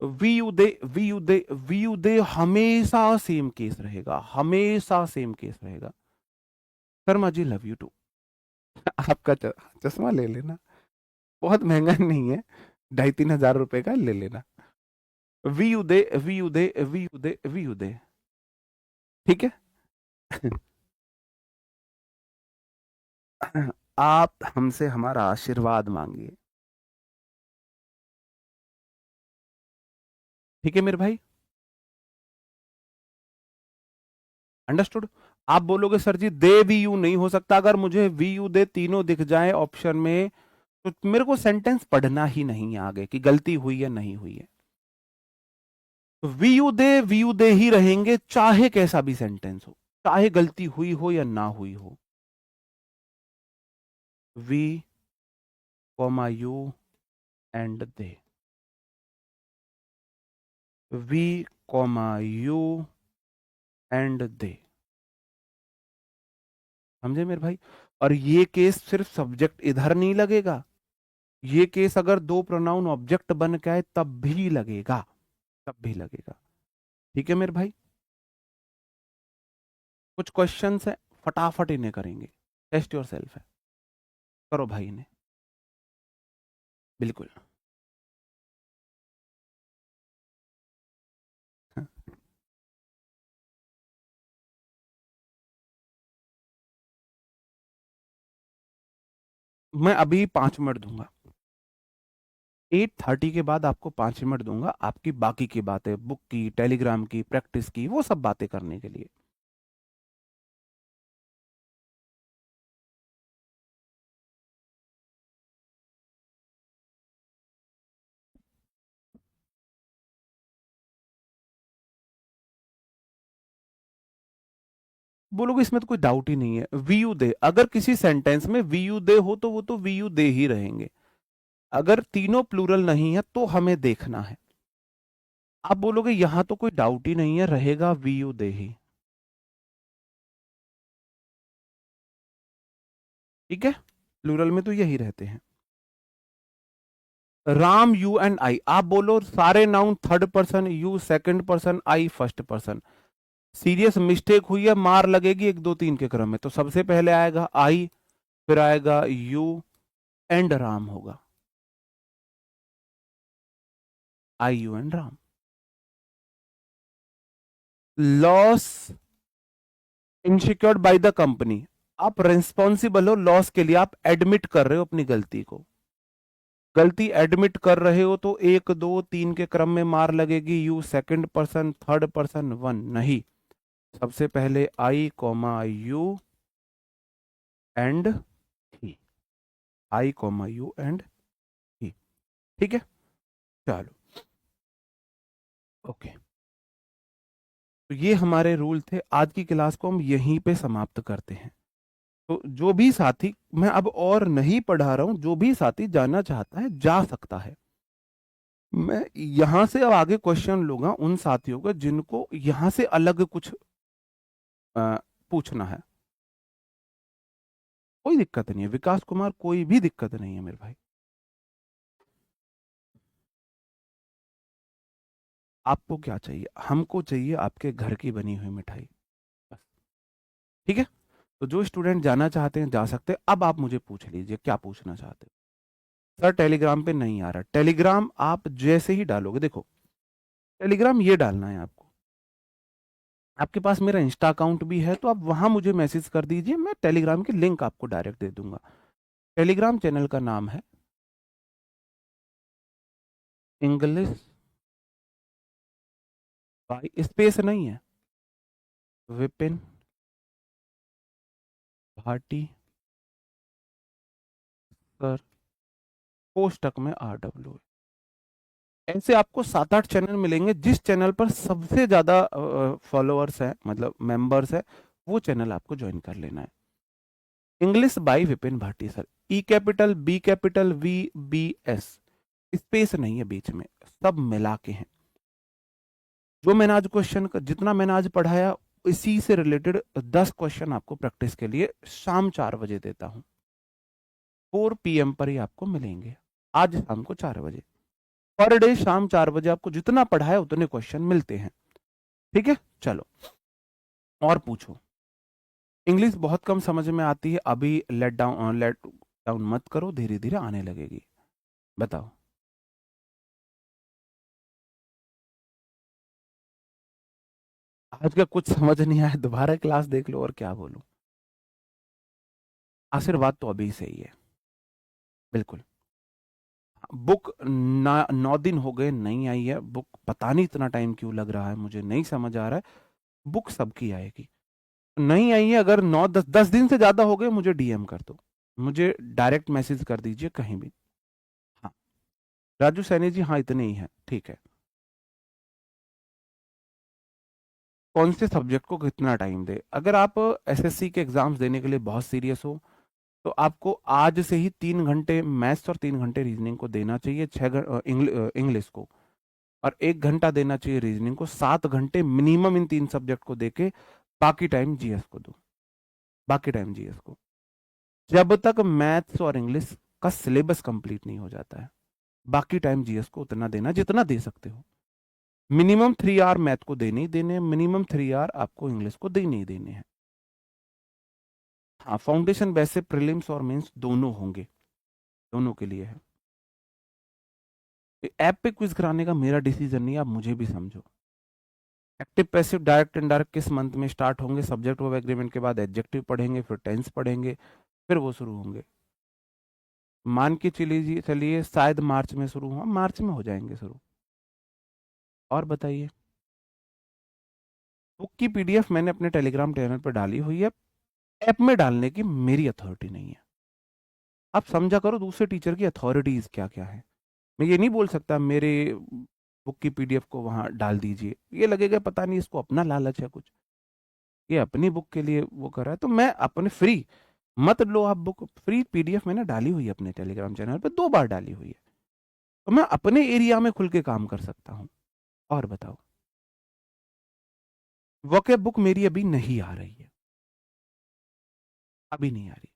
वी यू दे हमेशा सेम केस रहेगा, हमेशा सेम केस रहेगा। Sharma ji love you to. आपका चश्मा ले लेना, बहुत महंगा नहीं है, 2,500-3,000 रुपए का ले लेना। We you they. ठीक है। आप हमसे हमारा आशीर्वाद मांगिए। ठीक है मेरे भाई, अंडरस्टूड। आप बोलोगे sir ji they we you नहीं हो सकता, अगर मुझे वी यू दे तीनों दिख जाए ऑप्शन में तो मेरे को सेंटेंस पढ़ना ही नहीं है आगे कि गलती हुई है नहीं हुई है। तो वी यू दे ही रहेंगे चाहे कैसा भी सेंटेंस हो, चाहे गलती हुई हो या ना हुई हो। We comma you and they, we comma you and they. समझे मेरे भाई। और ये केस सिर्फ सब्जेक्ट इधर नहीं लगेगा, ये केस अगर दो प्रोनाउन ऑब्जेक्ट बन के आए तब भी लगेगा, तब भी लगेगा। ठीक है मेरे भाई। कुछ क्वेश्चंस है, फटाफट इन्हें करेंगे, टेस्ट योर सेल्फ है। करो भाई इन्हें। बिल्कुल। मैं अभी 5 मिनट दूंगा, 8:30 के बाद आपको 5 मिनट दूंगा आपकी बाकी की बातें, बुक की, टेलीग्राम की, प्रैक्टिस की, वो सब बातें करने के लिए। बोलोगे इसमें तो कोई डाउट ही नहीं है, वी यू दे, अगर किसी सेंटेंस में वी यू दे हो तो वो तो वी यू दे ही रहेंगे। अगर तीनों प्लूरल नहीं है तो हमें देखना है। आप बोलोगे यहां तो कोई डाउट ही नहीं है, रहेगा वी यू दे ही। ठीक है, प्लूरल में तो यही रहते हैं। राम यू एंड आई, आप बोलो सारे noun third person, you second person, I first person. Serious mistake हुई है, मार लगेगी 1 2 3 के क्रम में, तो सबसे पहले आएगा आई, फिर आएगा यू, एंड राम होगा। I you and Ram. Loss insured by the company, आप रिस्पॉन्सिबल हो लॉस के लिए, आप एडमिट कर रहे हो अपनी गलती को। गलती एडमिट कर रहे हो तो 1 2 3 के क्रम में मार लगेगी, you second person, third person, one नहीं, सबसे पहले I comma you and he, I comma you and he. ठीक है, चलो ओके। तो ये हमारे रूल थे, आज की क्लास को हम यहीं पे समाप्त करते हैं। तो जो भी साथी, मैं अब और नहीं पढ़ा रहा हूं, जो भी साथी जाना चाहता है जा सकता है। मैं यहां से अब आगे क्वेश्चन लूंगा उन साथियों का जिनको यहां से अलग कुछ पूछना है। कोई दिक्कत नहीं है विकास कुमार, कोई भी दिक्कत नहीं है मेरे भाई। आपको क्या चाहिए? हमको चाहिए आपके घर की बनी हुई मिठाई, बस। ठीक है, तो जो स्टूडेंट जाना चाहते हैं जा सकते हैं। अब आप मुझे पूछ लीजिए क्या पूछना चाहते हैं। सर टेलीग्राम पे नहीं आ रहा, टेलीग्राम आप जैसे ही डालोगे, देखो टेलीग्राम ये डालना है आपको, आपके पास मेरा इंस्टा अकाउंट भी है तो आप वहां मुझे मैसेज कर दीजिए, मैं टेलीग्राम की लिंक आपको डायरेक्ट दे दूंगा। टेलीग्राम चैनल का नाम है इंग्लिश बाय, स्पेस नहीं है, विपिन भाटी सर, कोष्टक में RW। ऐसे आपको 7 8 चैनल मिलेंगे, जिस चैनल पर सबसे ज्यादा फॉलोअर्स हैं, मतलब मेंबर्स है, वो चैनल आपको ज्वाइन कर लेना है। English by Vipin Bhati sir, E capital, B capital, V, B, S, space नहीं है बीच में, सब मिला के हैं। जो मैंने आज क्वेश्चन, जितना मैंने आज पढ़ाया, इसी से रिलेटेड 10 क्वेश्चन आपको प्रैक्टिस के लिए शाम 4 बजे देता हूं। 4 PM पर ही आपको मिलेंगे, आज शाम को 4 बजे। पर डे शाम 4 बजे आपको जितना पढ़ाया उतने क्वेश्चन मिलते हैं। ठीक है, चलो और पूछो। इंग्लिश बहुत कम समझ में आती है, अभी लेट डाउन मत करो, धीरे धीरे आने लगेगी। बताओ। आज का कुछ समझ नहीं आया, दोबारा क्लास देख लो और क्या बोलूं। आशीर्वाद तो अभी से ही है, बिल्कुल। बुक 9 दिन हो गए नहीं आई है बुक, पता नहीं इतना टाइम क्यों लग रहा है, मुझे नहीं समझ आ रहा है। बुक सबकी आएगी, नहीं आई है। अगर 9 10 10 दिन से ज्यादा हो गए, मुझे डीएम कर दो, मुझे डायरेक्ट मैसेज कर दीजिए कहीं भी। हाँ, राजू सैनी जी, हाँ इतने ही है, ठीक है। कौन से सब्जेक्ट को कितना टाइम दे? अगर आप एसएससी के एग्जाम्स देने के लिए बहुत सीरियस हो, तो आपको आज से ही 3 घंटे मैथ्स और 3 घंटे रीजनिंग को देना चाहिए, 6 इंग्लिश को, और 1 घंटा देना चाहिए रीजनिंग को। 7 घंटे मिनिमम इन 3 सब्जेक्ट को देके बाकी टाइम जीएस को दो, बाकी टाइम जीएस को, जब तक मैथ्स और इंग्लिश का सिलेबस कंप्लीट नहीं हो जाता है। बाकी टाइम जीएस को उतना देना जितना दे सकते हो। मिनिमम 3 आवर मैथ को देने ही देने हैं, मिनिमम 3 आवर आपको इंग्लिश को देने ही देने हैं। हाँ, फाउंडेशन वैसे प्रीलिम्स और मेंस दोनों होंगे, दोनों के लिए है। ऐप पे क्विज कराने का मेरा डिसीजन नहीं, आप मुझे भी समझो। एक्टिव पैसिव डायरेक्ट इनडायरेक्ट किस मंथ में स्टार्ट होंगे? सब्जेक्ट वर्ब एग्रीमेंट के बाद एडजेक्टिव पढ़ेंगे, फिर टेंस पढ़ेंगे, फिर वो शुरू होंगे। मान के चलिए चलिए शायद मार्च में शुरू हुआ, मार्च में हो जाएंगे शुरू। और बताइए। बुक की पीडीएफ मैंने अपने टेलीग्राम चैनल पर डाली हुई है, ऐप में डालने की मेरी अथॉरिटी नहीं है। आप समझा करो दूसरे टीचर की अथॉरिटीज क्या क्या है। मैं ये नहीं बोल सकता मेरे बुक की पीडीएफ को वहां डाल दीजिए, ये लगेगा पता नहीं इसको अपना लालच है कुछ, ये अपनी बुक के लिए वो कर रहा है। तो मैं अपने फ्री मत लो आप बुक, फ्री पीडीएफ मैंने डाली हुई है अपने टेलीग्राम चैनल पे, 2 बार डाली हुई है, तो मैं अपने एरिया में खुल के काम कर सकता हूँ। और बताओ। वोकैब बुक मेरी अभी नहीं आ रही है, अभी नहीं आ रही।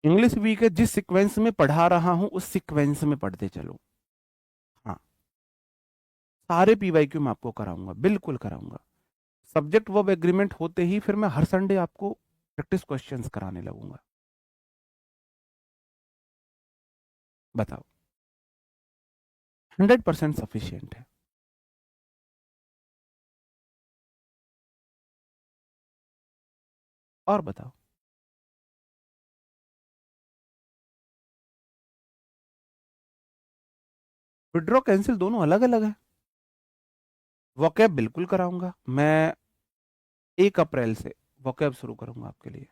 इंग्लिश वीक है, जिस सीक्वेंस में पढ़ा रहा हूं उस सीक्वेंस में पढ़ते चलो। हाँ, सारे पीवाईक्यू मैं आपको कराऊंगा, बिल्कुल कराऊंगा। सब्जेक्ट वर्ब एग्रीमेंट होते ही फिर मैं हर संडे आपको प्रैक्टिस क्वेश्चंस कराने लगूंगा। बताओ। 100% सफिशियंट है। और बताओ। विड्रॉ कैंसिल दोनों अलग अलग है। वोकैब बिल्कुल कराऊंगा मैं, 1 अप्रैल से वोकैब शुरू करूंगा आपके लिए,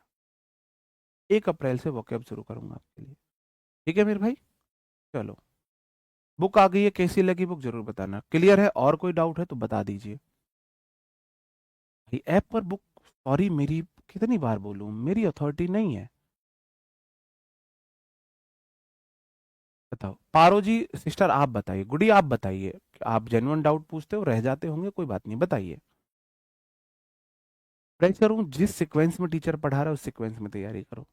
1 अप्रैल से वोकैब शुरू करूंगा आपके लिए। ठीक है मेरे भाई, चलो। बुक आ गई है, कैसी लगी बुक जरूर बताना, क्लियर है? और कोई डाउट है तो बता दीजिए। भाई ऐप पर बुक, सॉरी मेरी, कितनी बार बोलूं, मेरी अथॉरिटी नहीं है। बताओ पारो जी, सिस्टर आप बताइए, गुडी आप बताइए, आप जेन्युइन डाउट पूछते हो, रह जाते होंगे, कोई बात नहीं, बताइए। ट्राई करूं, जिस सीक्वेंस में टीचर पढ़ा रहा है उस सीक्वेंस में तैयारी करो।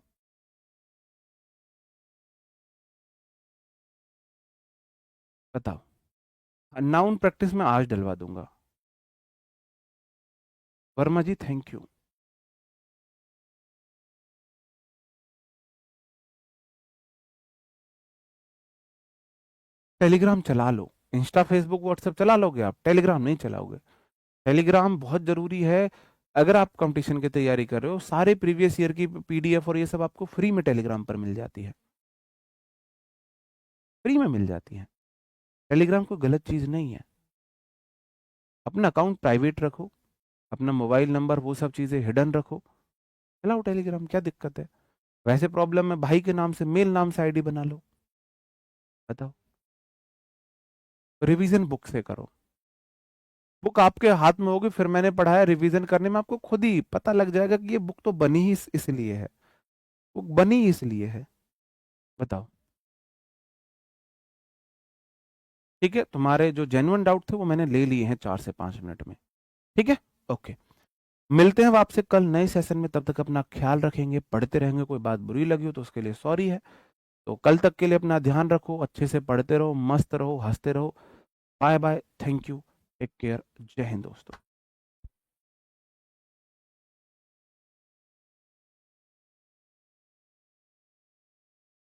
बताओ। नाउन प्रैक्टिस में आज डलवा दूंगा। वर्मा जी थैंक यू। टेलीग्राम चला लो, इंस्टा फेसबुक व्हाट्सएप चला लोगे आप, टेलीग्राम नहीं चलाओगे। टेलीग्राम बहुत जरूरी है। अगर आप कंपटीशन की तैयारी कर रहे हो, सारे प्रीवियस ईयर की पीडीएफ और ये सब आपको फ्री में टेलीग्राम पर मिल जाती है, फ्री में मिल जाती है। टेलीग्राम कोई गलत चीज नहीं है। अपना अकाउंट प्राइवेट रखो, अपना मोबाइल नंबर वो सब चीजें हिडन रखो, चलाओ टेलीग्राम, क्या दिक्कत है? वैसे प्रॉब्लम है, भाई के नाम से, मेल नाम से आईडी बना लो। बताओ। रिवीजन बुक से करो, बुक आपके हाथ में होगी, फिर मैंने पढ़ाया, रिवीजन करने में आपको खुद ही पता लग जाएगा कि ये बुक तो बनी ही इसलिए है, वो बनी इसलिए है, बताओ। ठीक है, तुम्हारे जो जेन्युइन डाउट थे वो मैंने ले लिए हैं 4 से 5 मिनट में। ठीक है, ओके। मिलते हैं आपसे कल नए सेशन में, तब तक अपना ख्याल रखेंगे, पढ़ते रहेंगे। कोई बात बुरी लगी हो तो उसके लिए सॉरी है। तो कल तक के लिए अपना ध्यान रखो, अच्छे से पढ़ते रहो, मस्त रहो, हंसते रहो। Bye bye, thank you, take care, जय हिंद दोस्तों।